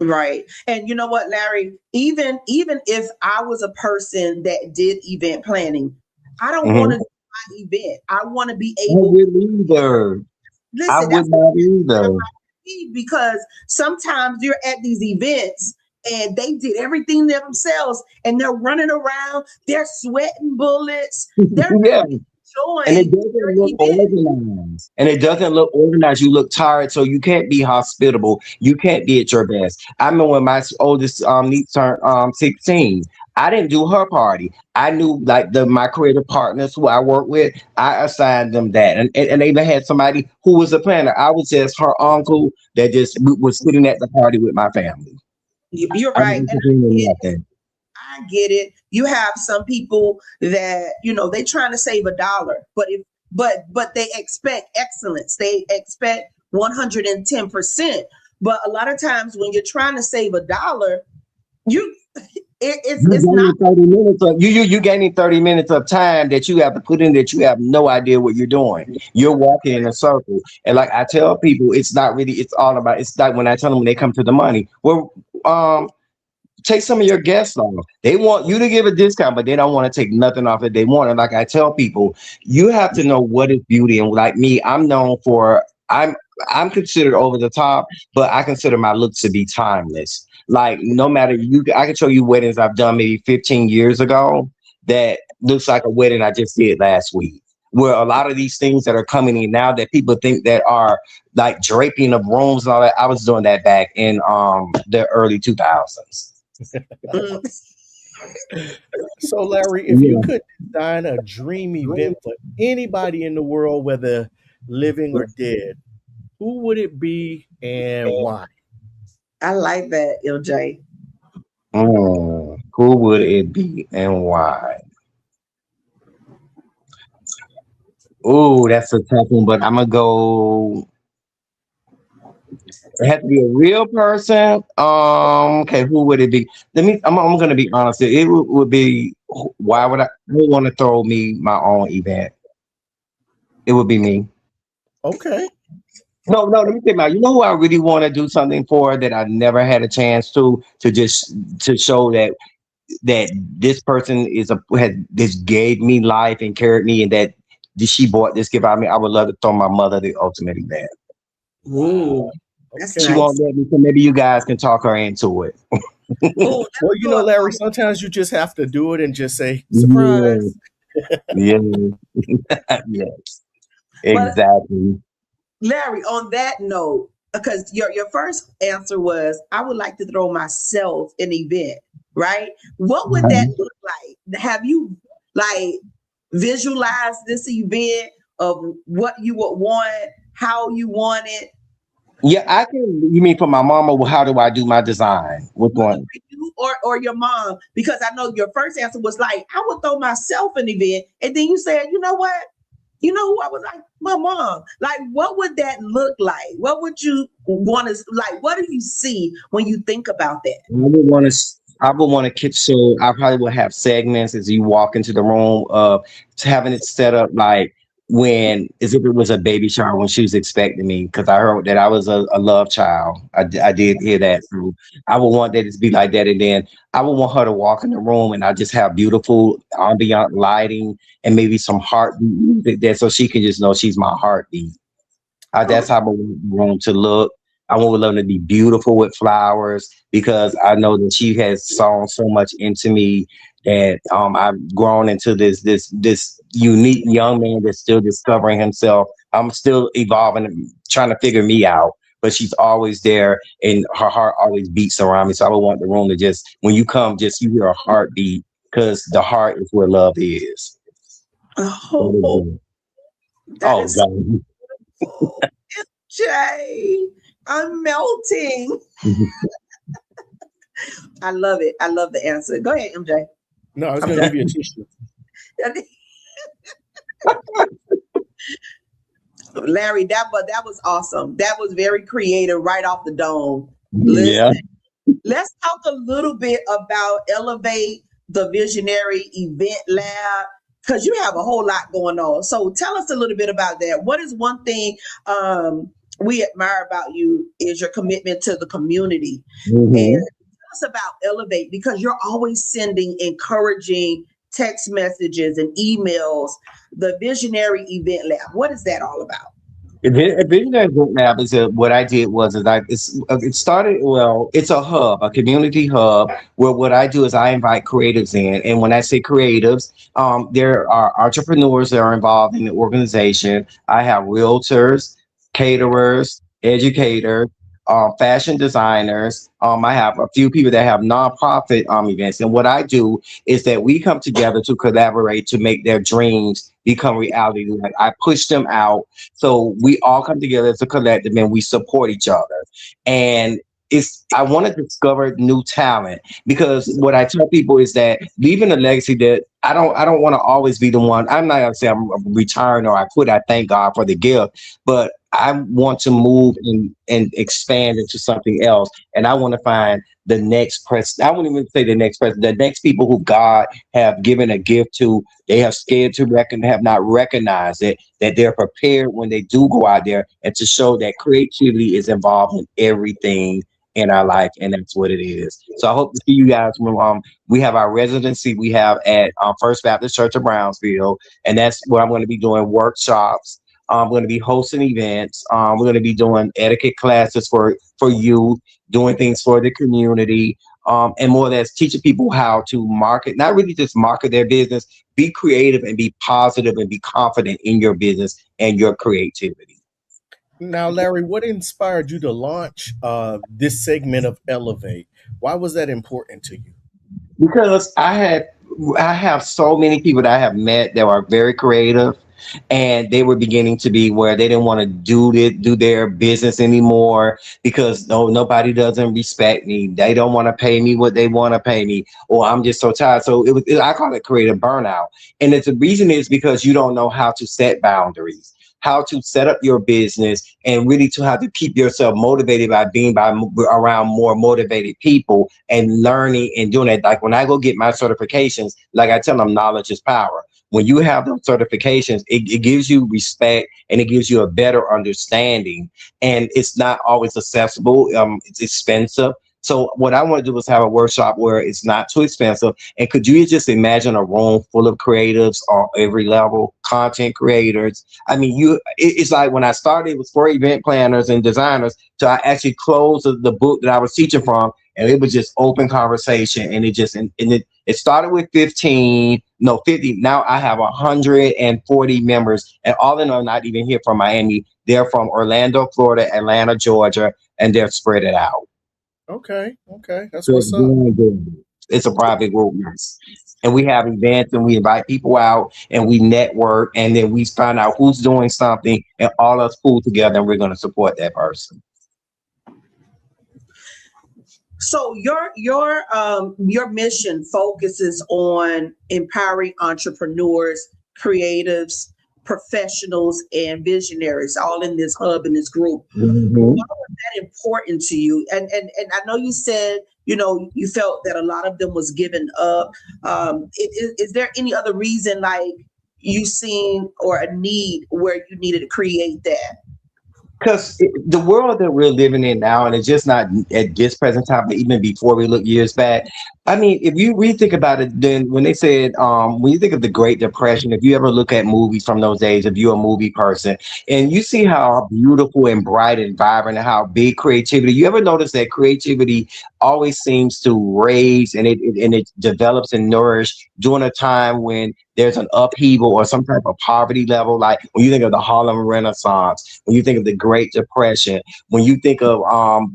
[SPEAKER 1] Right. And you know what, Larry, even if I was a person that did event planning, I don't want
[SPEAKER 3] Mhm.
[SPEAKER 1] to do my event. I want to be
[SPEAKER 3] I
[SPEAKER 1] able,
[SPEAKER 3] wouldn't either. I
[SPEAKER 1] listen,
[SPEAKER 3] would
[SPEAKER 1] that's
[SPEAKER 3] not either.
[SPEAKER 1] because sometimes you're at these events and they did everything themselves and they're running around, they're sweating bullets, they're
[SPEAKER 3] Yeah.
[SPEAKER 1] not
[SPEAKER 3] And it
[SPEAKER 1] enjoying
[SPEAKER 3] doesn't
[SPEAKER 1] their
[SPEAKER 3] look
[SPEAKER 1] event.
[SPEAKER 3] organized. And it doesn't look organized. You look tired, so you can't be hospitable. You can't be at your best. I remember when my oldest niece turned 16. I didn't do her party. I knew like my creative partners who I work with, I assigned them that. And they even had somebody who was a planner. I was just her uncle that just was sitting at the party with my family.
[SPEAKER 1] You're
[SPEAKER 3] I
[SPEAKER 1] right.
[SPEAKER 3] wasn't
[SPEAKER 1] And
[SPEAKER 3] doing nothing.
[SPEAKER 1] I get it. You have some people that, they trying to save $1, but they expect excellence. They expect 110%. But a lot of times when you're trying to save $1, you
[SPEAKER 3] You
[SPEAKER 1] it's not
[SPEAKER 3] gaining 30 minutes of you gaining 30 minutes of time that you have to put in that you have no idea what you're doing. You're walking in a circle. And like I tell people, it's all about it's like when I tell them when they come to the money. Well, take some of your guests off. They want you to give a discount, but they don't want to take nothing off that they want. And like I tell people, you have to know what is beauty. And like me, I'm known for I'm considered over the top, but I consider my looks to be timeless. Like no matter I can show you weddings I've done maybe 15 years ago that looks like a wedding I just did last week. Where a lot of these things that are coming in now that people think that are like draping of rooms and all that, I was doing that back in the early 2000s.
[SPEAKER 1] mm,
[SPEAKER 2] So, Larry, if you
[SPEAKER 3] Yeah.
[SPEAKER 2] could design a dream event for anybody in the world, whether living or dead, who would it be and why?
[SPEAKER 1] I like that, LJ.
[SPEAKER 3] Who would it be and why? Oh, that's a tough one, but I'm gonna go. It has to be a real person. Okay, who would it be? I'm gonna be honest. It would be. Why would I? Who want to throw me my own event? It would be me.
[SPEAKER 2] Okay.
[SPEAKER 3] No, no. Let me think about. You know who I really want to do something for that I never had a chance to just to show that this person is a has this gave me life and carried me and that she bought this gift out of me. I would love to throw my mother the ultimate event.
[SPEAKER 1] Ooh, that's
[SPEAKER 2] Okay.
[SPEAKER 3] She
[SPEAKER 1] nice.
[SPEAKER 3] won't let me, so maybe you guys can talk her into it.
[SPEAKER 1] Oh, let
[SPEAKER 2] Well,
[SPEAKER 1] me
[SPEAKER 2] you
[SPEAKER 1] throw
[SPEAKER 2] know,
[SPEAKER 1] a
[SPEAKER 2] Larry, sometimes you just have to do it and just say,
[SPEAKER 3] Yeah,
[SPEAKER 2] surprise.
[SPEAKER 3] yeah, yeah,
[SPEAKER 1] but
[SPEAKER 3] exactly.
[SPEAKER 1] Larry, on that note, because your first answer was, I would like to throw myself an event, right? What would that
[SPEAKER 3] Mhm.
[SPEAKER 1] look like? Have you like visualized this event of what you would want, how you want it?
[SPEAKER 3] Yeah, I can. You mean for my mama? Well, how do I do my design? Which
[SPEAKER 1] Well,
[SPEAKER 3] one?
[SPEAKER 1] either you or your mom, because I know your first answer was like, I would throw myself an event, and then you said, you know what? You know who I was like? My mom. Like, what would that look like? What would you want to like? What do you see when you think about that?
[SPEAKER 3] I would want to keep. So I probably would have segments as you walk into the room of having it set up like when as if it was a baby shower when she was expecting me because I heard that I was a love child. I did hear that. So I would want that to be like that, and then I would want her to walk in the room and I just have beautiful ambient lighting and maybe some heartbeat music there so she can just know she's my heartbeat. That's how I want the room to look. I want them to be beautiful with flowers because I know that she has sown so much into me that I've grown into this unique young man that's still discovering himself. I'm still evolving, and trying to figure me out. But she's always there, and her heart always beats around me. So I would want the room to just, when you come, just you hear a heartbeat because the heart is where love is. That is
[SPEAKER 1] Oh,
[SPEAKER 3] it.
[SPEAKER 1] that
[SPEAKER 3] Oh
[SPEAKER 1] is so
[SPEAKER 3] God.
[SPEAKER 1] cool. Jay, I'm melting. I love it. I love the answer. Go ahead, MJ.
[SPEAKER 2] No, I was
[SPEAKER 1] I'm
[SPEAKER 2] going to
[SPEAKER 1] done.
[SPEAKER 2] give you a tissue.
[SPEAKER 1] Larry, that was awesome. That was very creative right off the dome.
[SPEAKER 3] Yeah.
[SPEAKER 1] Listen, let's talk a little bit about Elevate, the Visionary Event Lab, because you have a whole lot going on. So tell us a little bit about that. What is one thing we admire about you is your commitment to the community. And
[SPEAKER 3] Mhm.
[SPEAKER 1] tell us about Elevate because you're always sending encouraging text messages and emails. The Visionary Event Lab. What is that all about?
[SPEAKER 3] Visionary Book Lab is what I did was is it started well. It's a hub, a community hub where what I do is I invite creatives in, and when I say creatives, there are entrepreneurs that are involved in the organization. I have realtors, caterers, educators. Fashion designers. I have a few people that have nonprofit events, and what I do is that we come together to collaborate to make their dreams become reality. Like I push them out so we all come together as a collective and we support each other. And I want to discover new talent because what I tell people is that leaving a legacy that I don't want to always be the one. I'm not gonna say I'm retiring or I quit. I thank God for the gift, but I want to move and expand into something else. And I want to find the next person. I wouldn't even say the next person, the next people who God have given a gift to. They have scared to have not recognized it, that they're prepared when they do go out there and to show that creativity is involved in everything in our life, and that's what it is. So I hope to see you guys when we have our residency we have at First Baptist Church of Brownsville, and that's where I'm going to be doing workshops. I'm going to be hosting events. We're going to be doing etiquette classes for youth, doing things for the community, and more or less teaching people how to market, not really just market their business, be creative and be positive and be confident in your business and your creativity.
[SPEAKER 2] Now, Larry, what inspired you to launch this segment of Elevate? Why was that important to you?
[SPEAKER 3] Because I have so many people that I have met that are very creative, and they were beginning to be where they didn't want to do their business anymore because nobody doesn't respect me. They don't want to pay me what they want to pay me, or I'm just so tired. So I call it creative burnout, and the reason is because you don't know how to set boundaries, how to set up your business, and really to how to keep yourself motivated by being around more motivated people and learning and doing it. Like when I go get my certifications, like I tell them, knowledge is power. When you have those certifications, it gives you respect and it gives you a better understanding. And it's not always accessible. It's expensive. So what I want to do is have a workshop where it's not too expensive. And could you just imagine a room full of creatives on every level, content creators? I mean, it's like when I started, it was for event planners and designers. So I actually closed the book that I was teaching from, and it was just open conversation. And it started with 15, no, 50. Now I have 140 members, and all in all, not even here from Miami. They're from Orlando, Florida, Atlanta, Georgia, and they're spread it out.
[SPEAKER 2] Okay, that's
[SPEAKER 3] So
[SPEAKER 2] what's up.
[SPEAKER 3] it's a private group, yes. And we have events and we invite people out and we network, and then we find out who's doing something and all us pull together and we're going to support that person.
[SPEAKER 1] So your mission focuses on empowering entrepreneurs, creatives, professionals, and visionaries, all in this hub, in this group.
[SPEAKER 3] Mm-hmm.
[SPEAKER 1] Why was that important to you? And I know you said, you felt that a lot of them was given up. Is there any other reason, like you seen or a need where you needed to create that?
[SPEAKER 3] Because the world that we're living in now, and it's just not at this present time, but even before we look years back. I mean, if you really think about it, then when they said, when you think of the Great Depression, if you ever look at movies from those days, if you're a movie person, and you see how beautiful and bright and vibrant and how big creativity, you ever notice that creativity always seems to raise and it develops and nourish during a time when there's an upheaval or some type of poverty level, like when you think of the Harlem Renaissance, when you think of the Great Depression, when you think of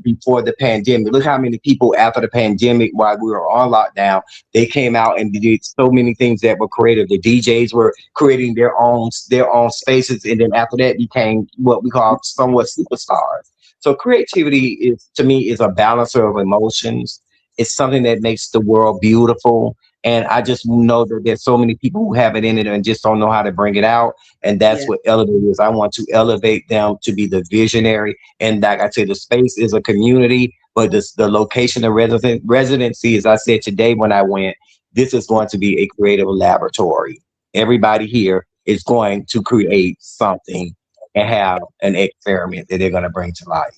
[SPEAKER 3] before the pandemic. Look how many people after the pandemic, while we were on lockdown, they came out and did so many things that were creative. The DJs were creating their own spaces, and then after that became what we call somewhat superstars. So creativity is, to me, is a balancer of emotions. It's something that makes the world beautiful. And I just know that there's so many people who have it in it and just don't know how to bring it out. And that's what Elevate is. I want to elevate them to be the visionary. And like I said, the space is a community, but the location of residency, as I said today when I went, this is going to be a creative laboratory. Everybody here is going to create something and have an experiment that they're going to bring to life.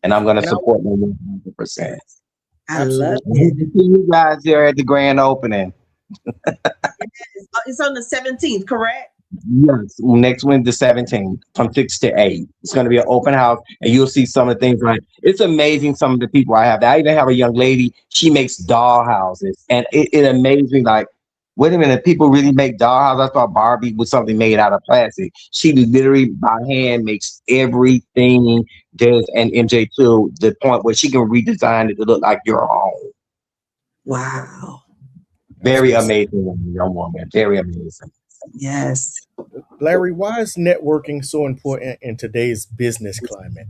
[SPEAKER 3] And I'm going to support them 100%.
[SPEAKER 1] I love it.
[SPEAKER 3] See you guys there at the grand opening.
[SPEAKER 1] It's on the 17th, correct?
[SPEAKER 3] Yes, next Wednesday, 17th, from 6 to 8. It's going to be an open house, and you'll see some of the things. Like, it's amazing some of the people I have. I even have a young lady, she makes doll houses, and it amazed me. Like, wait a minute, people really make doll houses? I thought Barbie was something made out of plastic. She literally by hand makes everything. And MJ to the point where she can redesign it to look like your home.
[SPEAKER 1] Wow.
[SPEAKER 3] Very amazing young woman. Very amazing.
[SPEAKER 1] Yes.
[SPEAKER 2] Larry, why is networking so important in today's business climate?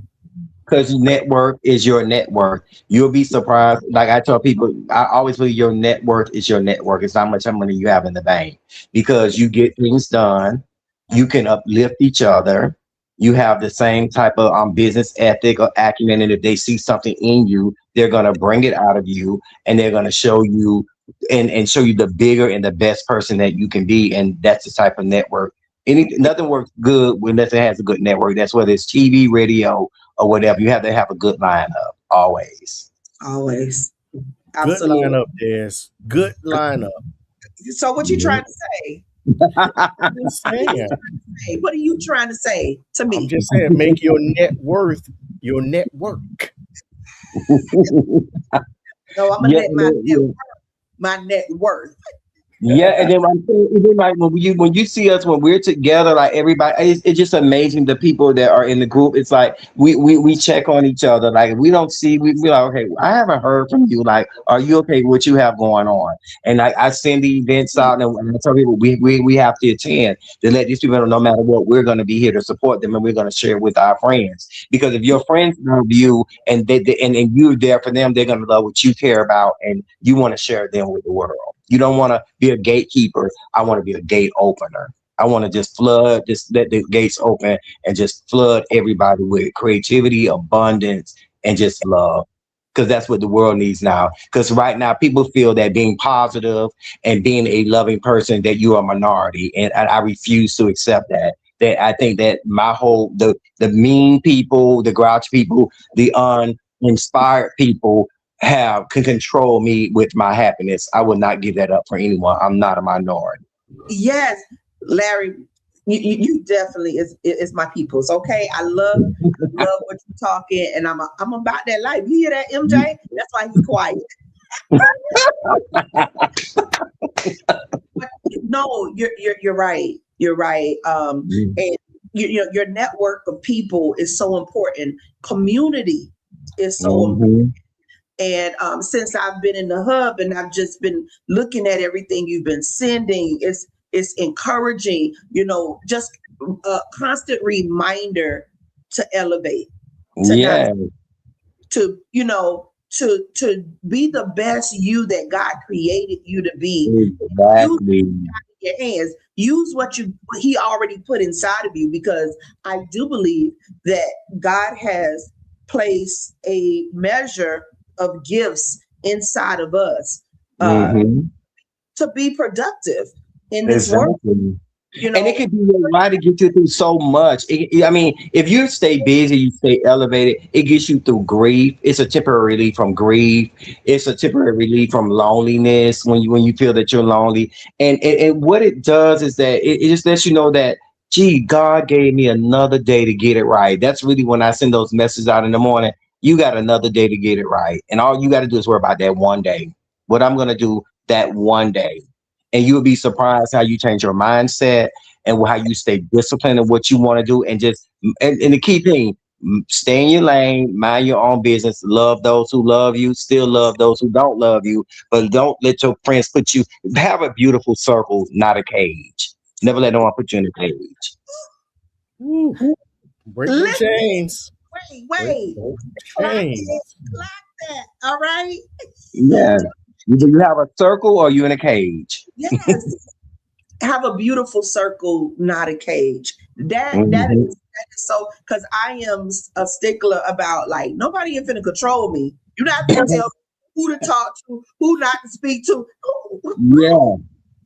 [SPEAKER 3] Because network is your network. You'll be surprised. Like I tell people, I always believe your network is your network. It's how much money you have in the bank, because you get things done. You can uplift each other. You have the same type of business ethic or acumen. And if they see something in you, they're going to bring it out of you, and they're going to show you and show you the bigger and the best person that you can be. And that's the type of network. Nothing works good when nothing has a good network. That's whether it's TV, radio, or whatever. You have to have a good lineup always.
[SPEAKER 1] Always.
[SPEAKER 2] Absolutely. Good lineup, Des. Good lineup.
[SPEAKER 1] So what you trying to say?
[SPEAKER 2] I'm just saying.
[SPEAKER 1] What are you trying to say to me?
[SPEAKER 2] I'm just saying, make your net worth your network.
[SPEAKER 1] No, I'm gonna let my net worth.
[SPEAKER 3] Yeah, and then I'm saying, even like when you see us when we're together, like everybody, it's just amazing the people that are in the group. It's like we check on each other. Like we don't see we like, okay, I haven't heard from you. Like, are you okay? What you have going on? And like I send the events out, and I tell people we have to attend to let these people know no matter what, we're going to be here to support them, and we're going to share with our friends. Because if your friends love you and and you're there for them, they're going to love what you care about, and you want to share them with the world. You don't want to be a gatekeeper. I want to be a gate opener. I want to just flood, just let the gates open and just flood everybody with creativity, abundance, and just love. Because that's what the world needs now. Because right now, people feel that being positive and being a loving person, that you are a minority. And I refuse to accept that. That I think that my whole, the mean people, the grouch people, the uninspired people can control me with my happiness. I would not give that up for anyone. I'm not a minority.
[SPEAKER 1] Yes, Larry, you definitely is my people's. Okay, I love what you're talking, and I'm about that life. You hear that, MJ? That's why he's quiet. But no, you're right. You're right. And your network of people is so important. Community is so important.
[SPEAKER 3] Mhm.
[SPEAKER 1] And since I've been in the hub and I've just been looking at everything you've been sending, it's encouraging, just a constant reminder to elevate, to not
[SPEAKER 3] Yeah,
[SPEAKER 1] to be the best you that God created you to be. Use
[SPEAKER 3] exactly.
[SPEAKER 1] your hands. Use what he already put inside of you, because I do believe that God has placed a measure of gifts inside of us
[SPEAKER 3] Hmm.
[SPEAKER 1] to be productive in this world.
[SPEAKER 3] Exactly.
[SPEAKER 1] You
[SPEAKER 3] And it
[SPEAKER 1] know,
[SPEAKER 3] could be your right to get you through so much. I mean, if you stay busy, you stay elevated, it gets you through grief. It's a temporary relief from grief. It's a temporary relief from loneliness when you feel that you're lonely. And what it does is that it just lets you know that, gee, God gave me another day to get it right. That's really when I send those messages out in the morning. You got another day to get it right. And all you got to do is worry about that one day. What I'm going to do that one day. And you'll be surprised how you change your mindset and how you stay disciplined in what you want to do. And just, and the key thing, stay in your lane, mind your own business, love those who love you, still love those who don't love you, but don't let your friends put you, have a beautiful circle, not a cage. Never let no one put you in a cage.
[SPEAKER 2] Woo. Break them
[SPEAKER 1] listen,
[SPEAKER 2] chains. Break
[SPEAKER 1] wait.
[SPEAKER 2] those
[SPEAKER 1] Clock it,
[SPEAKER 2] chains.
[SPEAKER 1] clock that. All right.
[SPEAKER 3] Yeah. Either you have a circle or you in a cage.
[SPEAKER 1] Yes. Have a beautiful circle, not a cage.
[SPEAKER 3] Mhm.
[SPEAKER 1] That is so, because I am a stickler about, like, nobody is finna control me. You're not finna tell me who to talk to, who not to speak to.
[SPEAKER 3] Yeah.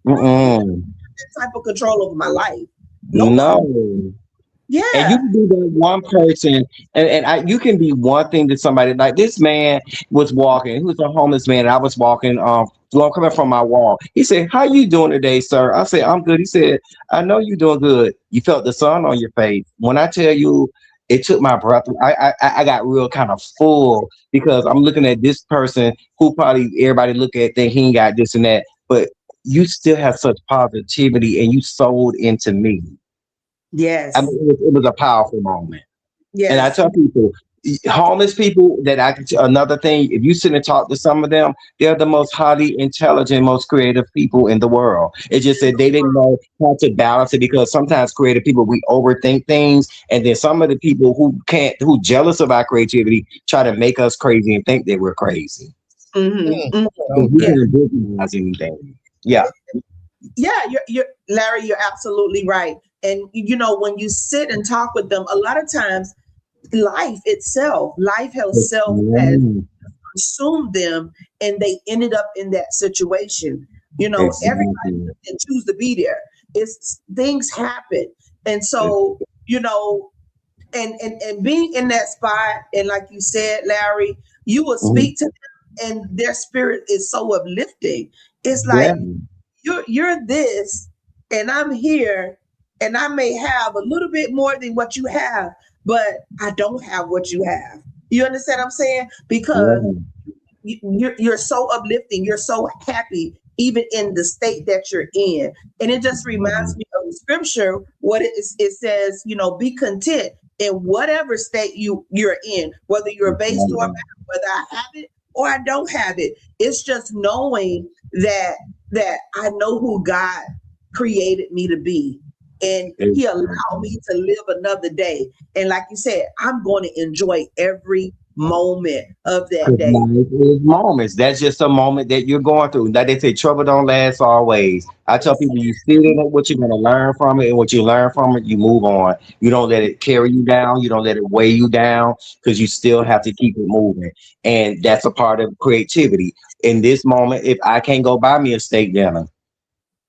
[SPEAKER 3] Mm-mm.
[SPEAKER 1] That type of control over my life. Nobody.
[SPEAKER 3] No. And you
[SPEAKER 1] Yeah.
[SPEAKER 3] can be that one person, you can be one thing to somebody. Like this man was walking, he was a homeless man, and I was walking, coming from my wall. He said, "How you doing today, sir?" I said, "I'm good." He said, "I know you're doing good. You felt the sun on your face." When I tell you, it took my breath. I got real kind of full because I'm looking at this person who probably everybody look at think he ain't got this and that, but you still have such positivity, and you sold into me. I mean,
[SPEAKER 1] Yes.
[SPEAKER 3] it was a powerful moment. And I
[SPEAKER 1] Yes.
[SPEAKER 3] tell people, homeless people that another thing, if you sit and talk to some of them, they're the most highly intelligent, most creative people in the world. It's just that they didn't know how to balance it, because sometimes creative people, we overthink things. And then some of the people who jealous of our creativity try to make us crazy and think that we're crazy.
[SPEAKER 2] Mm.
[SPEAKER 1] Mm-hmm.
[SPEAKER 3] But
[SPEAKER 2] Oh,
[SPEAKER 3] we
[SPEAKER 1] Yeah.
[SPEAKER 3] can't visualize anything. Yeah.
[SPEAKER 1] Yeah. You're Larry. You're absolutely right. And when you sit and talk with them, a lot of times life itself has
[SPEAKER 3] Mm,
[SPEAKER 1] consumed them, and they ended up in that situation. Everybody
[SPEAKER 3] exactly.
[SPEAKER 1] didn't choose to be there. It's things happen. And so, and being in that spot, and like you said, Larry, you will
[SPEAKER 3] Mhm.
[SPEAKER 1] speak to them and their spirit is so uplifting. It's
[SPEAKER 3] Yeah.
[SPEAKER 1] like you're this and I'm here, and I may have a little bit more than what you have, but I don't have what you have. You understand what I'm saying? Because
[SPEAKER 3] Yeah.
[SPEAKER 1] you're so uplifting, you're so happy, even in the state that you're in. And it just reminds me of the scripture, what it says, be content in whatever state you're in, whether you're based or whether I have it or I don't have it. It's just knowing that I know who God created me to be. And he allowed me to live another day. And like you said, I'm going to enjoy every moment of that day.
[SPEAKER 3] Moments. That's just a moment that you're going through. Like they say, trouble don't last always. I tell people, you sit in it, what you're going to learn from it, and what you learn from it, you move on. You don't let it carry you down. You don't let it weigh you down, because you still have to keep it moving. And that's a part of creativity. In this moment, if I can't go buy me a steak dinner,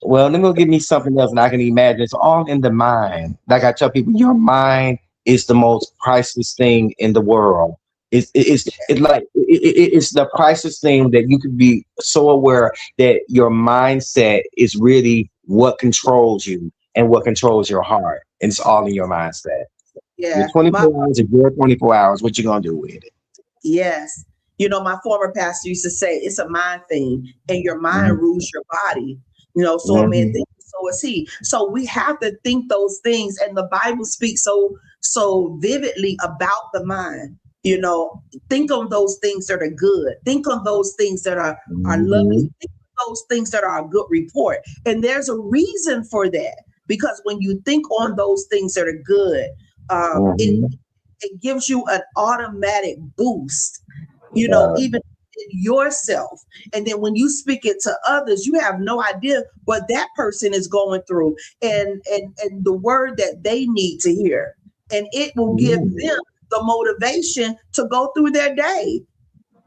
[SPEAKER 3] well, let me go give me something else, and I can imagine. It's all in the mind. Like I tell people, your mind is the most priceless thing in the world. It's the priceless thing that you can be so aware that your mindset is really what controls you and what controls your heart. And it's all in your mindset.
[SPEAKER 1] Yeah.
[SPEAKER 3] Your 24 hours is your 24 hours. What you gonna do with it?
[SPEAKER 1] Yes. My former pastor used to say it's a mind thing, and your mind rules your body. So a man thinks, so is he. So we have to think those things, and the Bible speaks so vividly about the mind. Think on those things that are good. Think on those things that are lovely. Think on those things that are a good report. And there's a reason for that, because when you think on those things that are good, it gives you an automatic boost, even in yourself. And then when you speak it to others, you have no idea what that person is going through and the word that they need to hear. And it will give them the motivation to go through their day.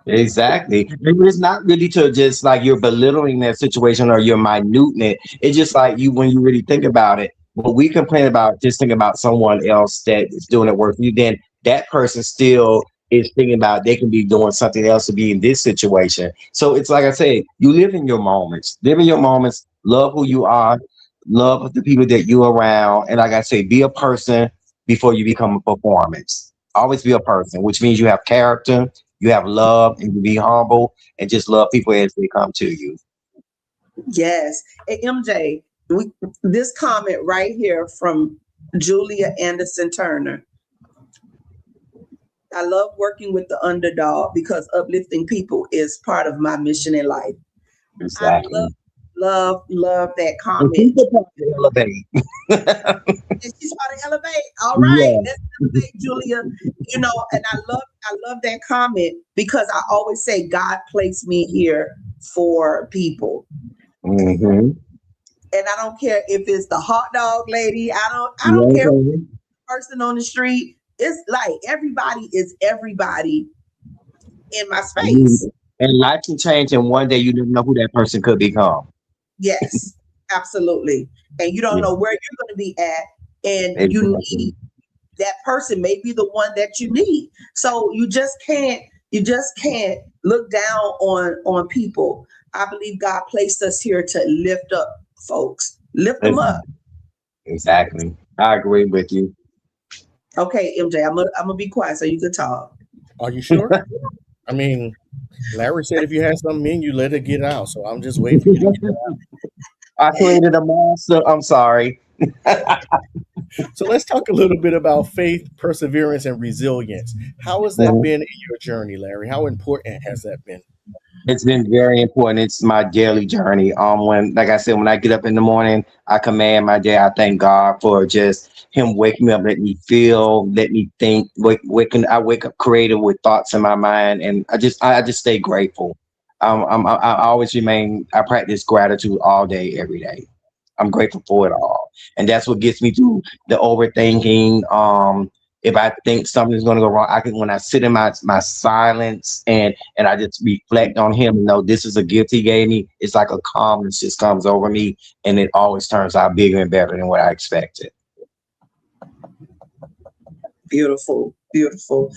[SPEAKER 3] Exactly. It's not really to just like you're belittling that situation or you're minuting. It's just like when you really think about it, when we complain about just thinking about someone else that is doing it work for you, then that person still is thinking about they can be doing something else to be in this situation. So it's like I say, you live in your moments, love who you are, love the people that you're around. And like I say, be a person before you become a performance. Always be a person, which means you have character, you have love, and you be humble and just love people as they come to you.
[SPEAKER 1] Yes. Hey, MJ, this comment right here from Julia Anderson Turner. I love working with the underdog because uplifting people is part of my mission in life.
[SPEAKER 3] Exactly.
[SPEAKER 1] I love that comment. She's part of Elevate. She's part of Elevate. All right, let's elevate, Julia. And I love that comment, because I always say God placed me here for people. And I don't care if it's the hot dog lady. I don't care if it's the person on the street. It's like everybody is everybody in my space.
[SPEAKER 3] And life can change, and one day you never know who that person could become.
[SPEAKER 1] Yes, absolutely. And you don't know where you're going to be at, and you need that person may be the one that you need. So you just can't look down on people. I believe God placed us here to lift up folks, lift them up.
[SPEAKER 3] Exactly. I agree with you.
[SPEAKER 1] Okay, MJ, I'm gonna be quiet so you can talk.
[SPEAKER 2] Are you sure? I mean, Larry said if you had something in you, let it get out. So I'm just waiting for you to get it out.
[SPEAKER 3] I created a monster. I'm sorry.
[SPEAKER 2] So let's talk a little bit about faith, perseverance, and resilience. How has that been in your journey, Larry? How important has that been?
[SPEAKER 3] It's been very important. It's my daily journey. Like I said, when I get up in the morning, I command my day. I thank God for just Him waking me up, let me feel, let me think. I wake up creative with thoughts in my mind, and I just stay grateful. I always remain. I practice gratitude all day, every day. I'm grateful for it all, and that's what gets me through the overthinking. If I think something's going to go wrong, when I sit in my silence and I just reflect on Him and know this is a gift He gave me, it's like a calmness just comes over me, and it always turns out bigger and better than what I expected.
[SPEAKER 1] Beautiful, beautiful.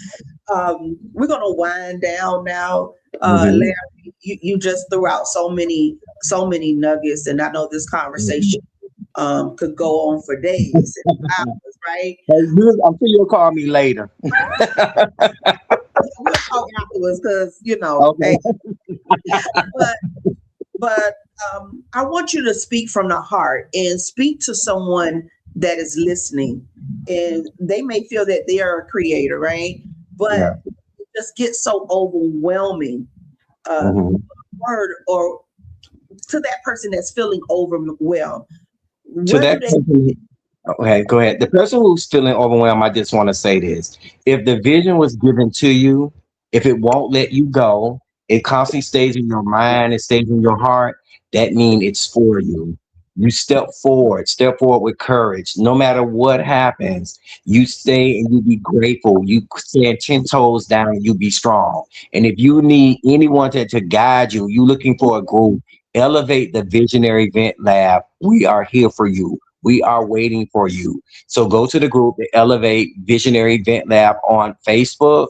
[SPEAKER 1] We're going to wind down now. Larry, you just threw out so many nuggets, and I know this conversation could go on for days and hours, right?
[SPEAKER 3] I'm sure you'll call me later.
[SPEAKER 1] We'll talk afterwards, because
[SPEAKER 3] Okay.
[SPEAKER 1] but I want you to speak from the heart and speak to someone that is listening, and they may feel that they are a creator, right?
[SPEAKER 3] Yeah.
[SPEAKER 1] But it just gets so overwhelming.
[SPEAKER 3] Mm-hmm.
[SPEAKER 1] Word or to that person that's feeling overwhelmed.
[SPEAKER 3] To
[SPEAKER 1] Where do
[SPEAKER 3] that
[SPEAKER 1] they?
[SPEAKER 3] person, okay, go ahead. The person who's feeling overwhelmed, I just want to say this. If the vision was given to you, if it won't let you go, it constantly stays in your mind, it stays in your heart, that means it's for you. You step forward with courage. No matter what happens, you stay and you be grateful. You stand 10 toes down and you be strong. And if you need anyone to guide you, you looking for a group, elevate the Visionary Event Lab. We are here for you. We are waiting for you. So go to the group, the Elevate Visionary Event Lab on Facebook.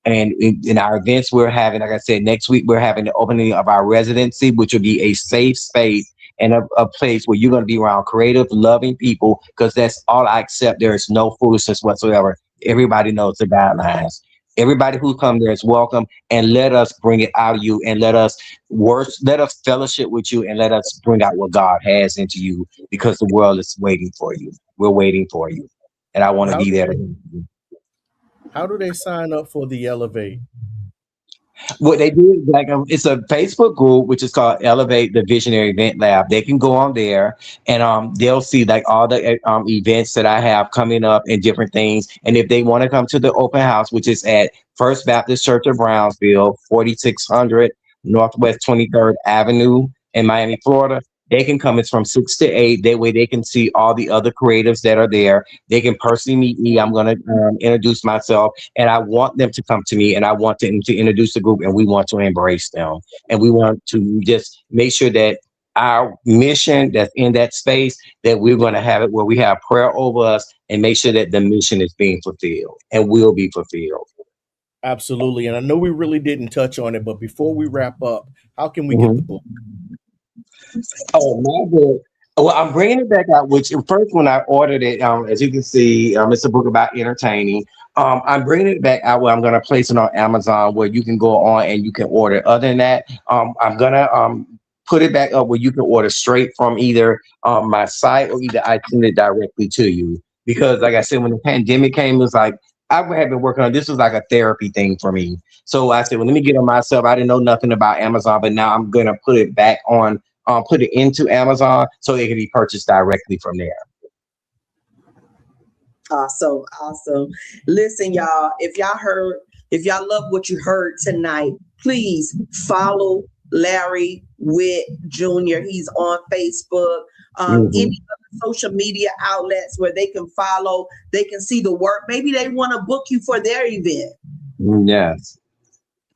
[SPEAKER 3] And in our events, we're having, like I said, next week, we're having the opening of our residency, which will be a safe space and a place where you're going to be around creative, loving people, because that's all I accept. There is no foolishness whatsoever. Everybody knows the guidelines. Everybody who comes there is welcome, and let us bring it out of you, and let us fellowship with you, and let us bring out what God has into you, because the world is waiting for you. We're waiting for you, and I want to
[SPEAKER 2] How
[SPEAKER 3] be
[SPEAKER 2] do
[SPEAKER 3] there.
[SPEAKER 2] they, how do they sign up for the Elevate?
[SPEAKER 3] What they do is like it's a Facebook group which is called Elevate the Visionary Event Lab. They can go on there and they'll see like all the events that I have coming up and different things. And if they want to come to the open house, which is at First Baptist Church of Brownsville, 4600 Northwest 23rd Avenue in Miami, Florida, they can come. It's from 6 to 8. That way they can see all the other creatives that are there. They can personally meet me. I'm going to introduce myself, and I want them to come to me, and I want them to introduce the group, and we want to embrace them, and we want to just make sure that our mission that's in that space, that we're going to have it where we have prayer over us and make sure that the mission is being fulfilled and will be fulfilled.
[SPEAKER 2] Absolutely. And I know we really didn't touch on it, but before we wrap up, how can we get the
[SPEAKER 3] Mhm.
[SPEAKER 2] book?
[SPEAKER 3] Oh, my book. Well, I'm bringing it back out. Which first, when I ordered it, as you can see, it's a book about entertaining. I'm bringing it back out where I'm going to place it on Amazon, where you can go on and you can order. Other than that, I'm gonna put it back up where you can order straight from either my site, or either I send it directly to you. Because, like I said, when the pandemic came, it was like I had been working on this, was like a therapy thing for me. So I said, well, let me get it myself. I didn't know nothing about Amazon, but now I'm gonna put it back on, put it into Amazon so it can be purchased directly from there.
[SPEAKER 1] Awesome, awesome. Listen, y'all, if y'all love what you heard tonight, please follow Larry Witt Jr. He's on Facebook,
[SPEAKER 3] Mhm.
[SPEAKER 1] any other social media outlets where they can follow, they can see the work. Maybe they want to book you for their event.
[SPEAKER 3] Yes.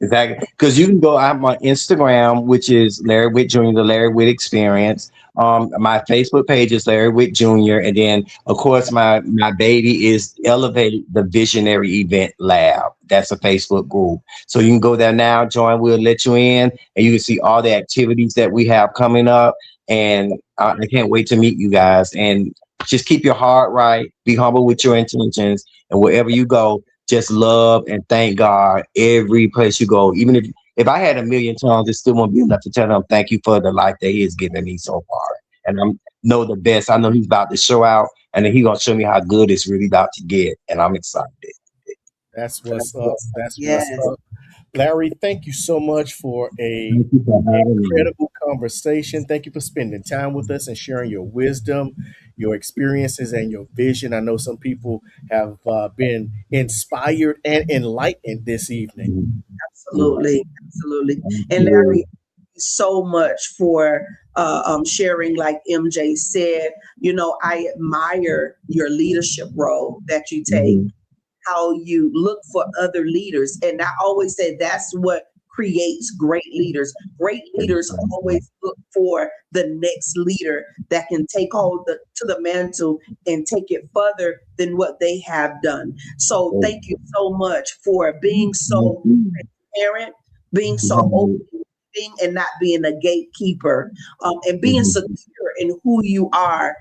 [SPEAKER 3] Exactly. Because you can go, I'm on Instagram, which is Larry Witt Jr., the Larry Witt Experience. My Facebook page is Larry Witt Jr. And then, of course, my baby is Elevate the Visionary Event Lab. That's a Facebook group. So you can go there now, join, we'll let you in, and you can see all the activities that we have coming up. And I can't wait to meet you guys. And just keep your heart right, be humble with your intentions, and wherever you go, just love and thank God every place you go. Even if I had a million tongues, it still won't be enough to tell him thank you for the life that he has given me so far. And I know the best. I know he's about to show out, and then he's gonna show me how good it's really about to get. And I'm excited.
[SPEAKER 2] That's what's up. That's what's
[SPEAKER 1] Yes.
[SPEAKER 2] up. Larry, thank you so much for a
[SPEAKER 3] Thank you for having me.
[SPEAKER 2] incredible conversation. Thank you for spending time with us and sharing your wisdom, your experiences, and your vision. I know some people have been inspired and enlightened this evening.
[SPEAKER 1] Absolutely, absolutely.
[SPEAKER 3] Thank
[SPEAKER 1] And Larry,
[SPEAKER 3] you.
[SPEAKER 1] thank you so much for sharing. Like MJ said, I admire your leadership role that you take,
[SPEAKER 3] Mhm.
[SPEAKER 1] how you look for other leaders. And I always say that's what creates great leaders. Great leaders always look for the next leader that can take hold to the mantle and take it further than what they have done. So thank you so much for being so transparent, being so open, and not being a gatekeeper, and being
[SPEAKER 3] Mhm.
[SPEAKER 1] secure in who you are.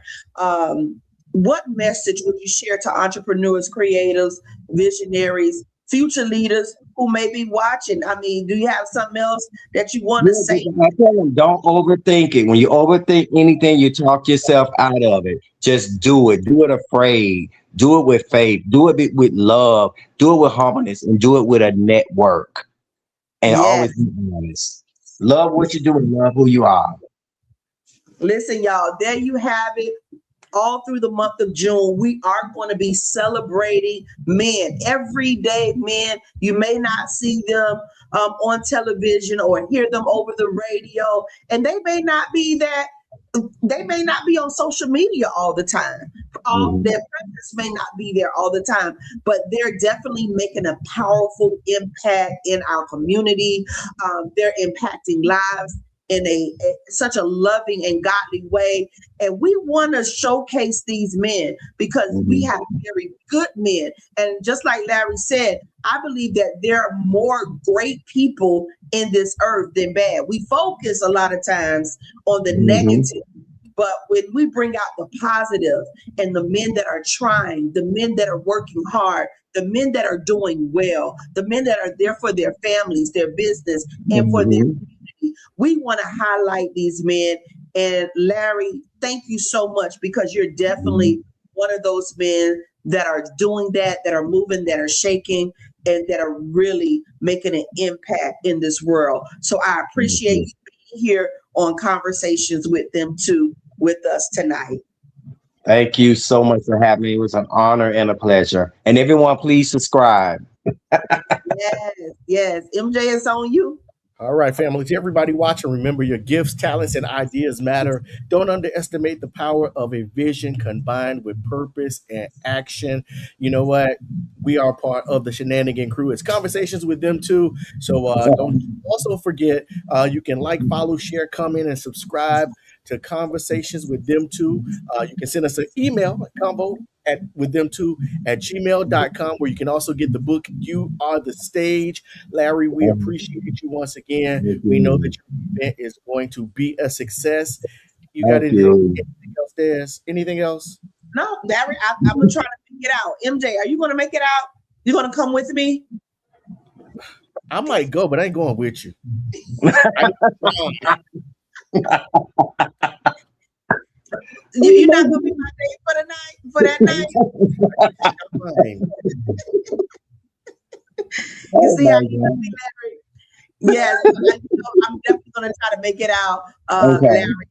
[SPEAKER 1] What message would you share to entrepreneurs, creatives, visionaries future leaders who may be watching? I mean, do you have something else that you want to say?
[SPEAKER 3] I tell them, don't overthink it. When you overthink anything, you talk yourself out of it. Just do it. Do it afraid. Do it with faith. Do it with love. Do it with humbleness, and do it with a network. And always be honest. Love what you do and love who you are.
[SPEAKER 1] Listen, y'all, there you have it. All through the month of June, we are going to be celebrating men, everyday men. You may not see them on television or hear them over the radio, and they may not be on social media all the time. Their presence may not be there all the time, but they're definitely making a powerful impact in our community. They're impacting lives in such a loving and godly way. And we want to showcase these men because we have very good men. And just like Larry said, I believe that there are more great people in this earth than bad. We focus a lot of times on the negative, but when we bring out the positive and the men that are trying, the men that are working hard, the men that are doing well, the men that are there for their families, their business, and for their community, we want to highlight these men. And Larry, thank you so much, because you're definitely one of those men that are doing that are moving, that are shaking, and that are really making an impact in this world. So I appreciate you being here on Conversations with Them Too with us tonight.
[SPEAKER 3] Thank you so much for having me. It was an honor and a pleasure. And everyone, please subscribe.
[SPEAKER 1] Yes. MJ, it's on you.
[SPEAKER 2] All right, family. To everybody watching, remember your gifts, talents, and ideas matter. Don't underestimate the power of a vision combined with purpose and action. You know what? We are part of the Shenanigan crew. It's Conversations with Them Too. So don't also forget, you can like, follow, share, comment, and subscribe to Conversations with Them Too. You can send us an email at convo@withthem2@gmail.com, where you can also get the book, You Are the Stage. Larry, we appreciate you once again. We know that your event is going to be a success. You got anything else, Des? Anything else?
[SPEAKER 1] No, Larry, I'm going to try to make it out. MJ, are you going to make it out? You going to come with me?
[SPEAKER 2] I might go, but I ain't going with you.
[SPEAKER 1] You're not gonna be my date for that night. You see how you be, Larry? Yes, I'm definitely gonna try to make it out, Larry,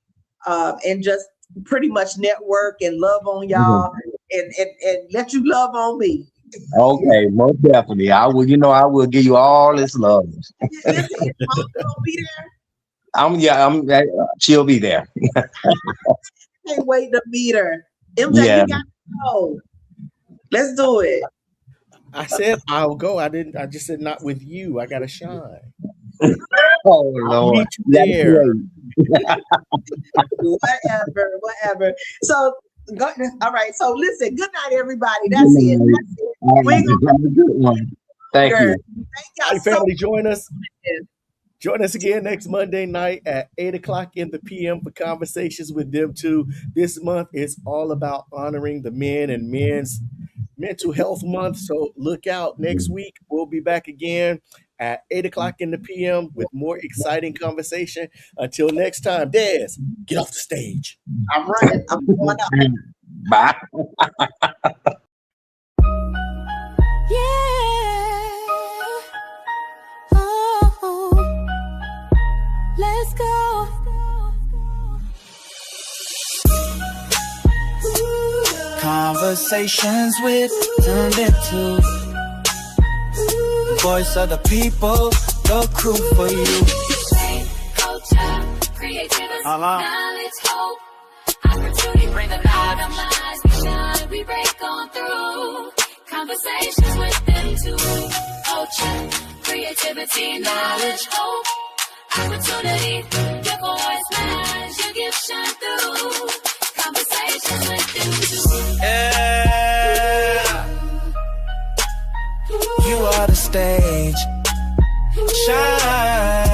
[SPEAKER 1] and just pretty much network and love on y'all, and let you love on me.
[SPEAKER 3] Okay, most definitely. I will. I will give you all this love.
[SPEAKER 1] Listen, Mom gonna be there.
[SPEAKER 3] She'll be there.
[SPEAKER 1] Can't wait to meet her. MJ, you got to go. Let's do it.
[SPEAKER 2] I said I'll go. I just said not with you. I gotta shine.
[SPEAKER 3] Oh Lord.
[SPEAKER 2] There.
[SPEAKER 1] Whatever. So all right. So listen, good night, everybody. That's it. We're gonna have a good
[SPEAKER 3] one. Thank you.
[SPEAKER 1] Thank y'all.
[SPEAKER 2] Hey, family, join us. Join us again next Monday night at 8:00 in the PM for Conversations with Them Too. This month is all about honoring the men and men's mental health month. So look out. Next week, we'll be back again at 8:00 in the PM with more exciting conversation. Until next time, Des, get off the stage.
[SPEAKER 1] I'm running. I'm going up.
[SPEAKER 3] Bye.
[SPEAKER 4] Let's go. Conversations with Them Too. Voice of the people, the crew for you. Culture, creativity, knowledge, hope, opportunity, bring the bottom lines. We shine, we break on through. Conversations with Them Too. Culture, creativity, knowledge, hope, opportunity, your voice matters, your gift shine through. Conversations with Them Too. Yeah. You are the stage. Shine.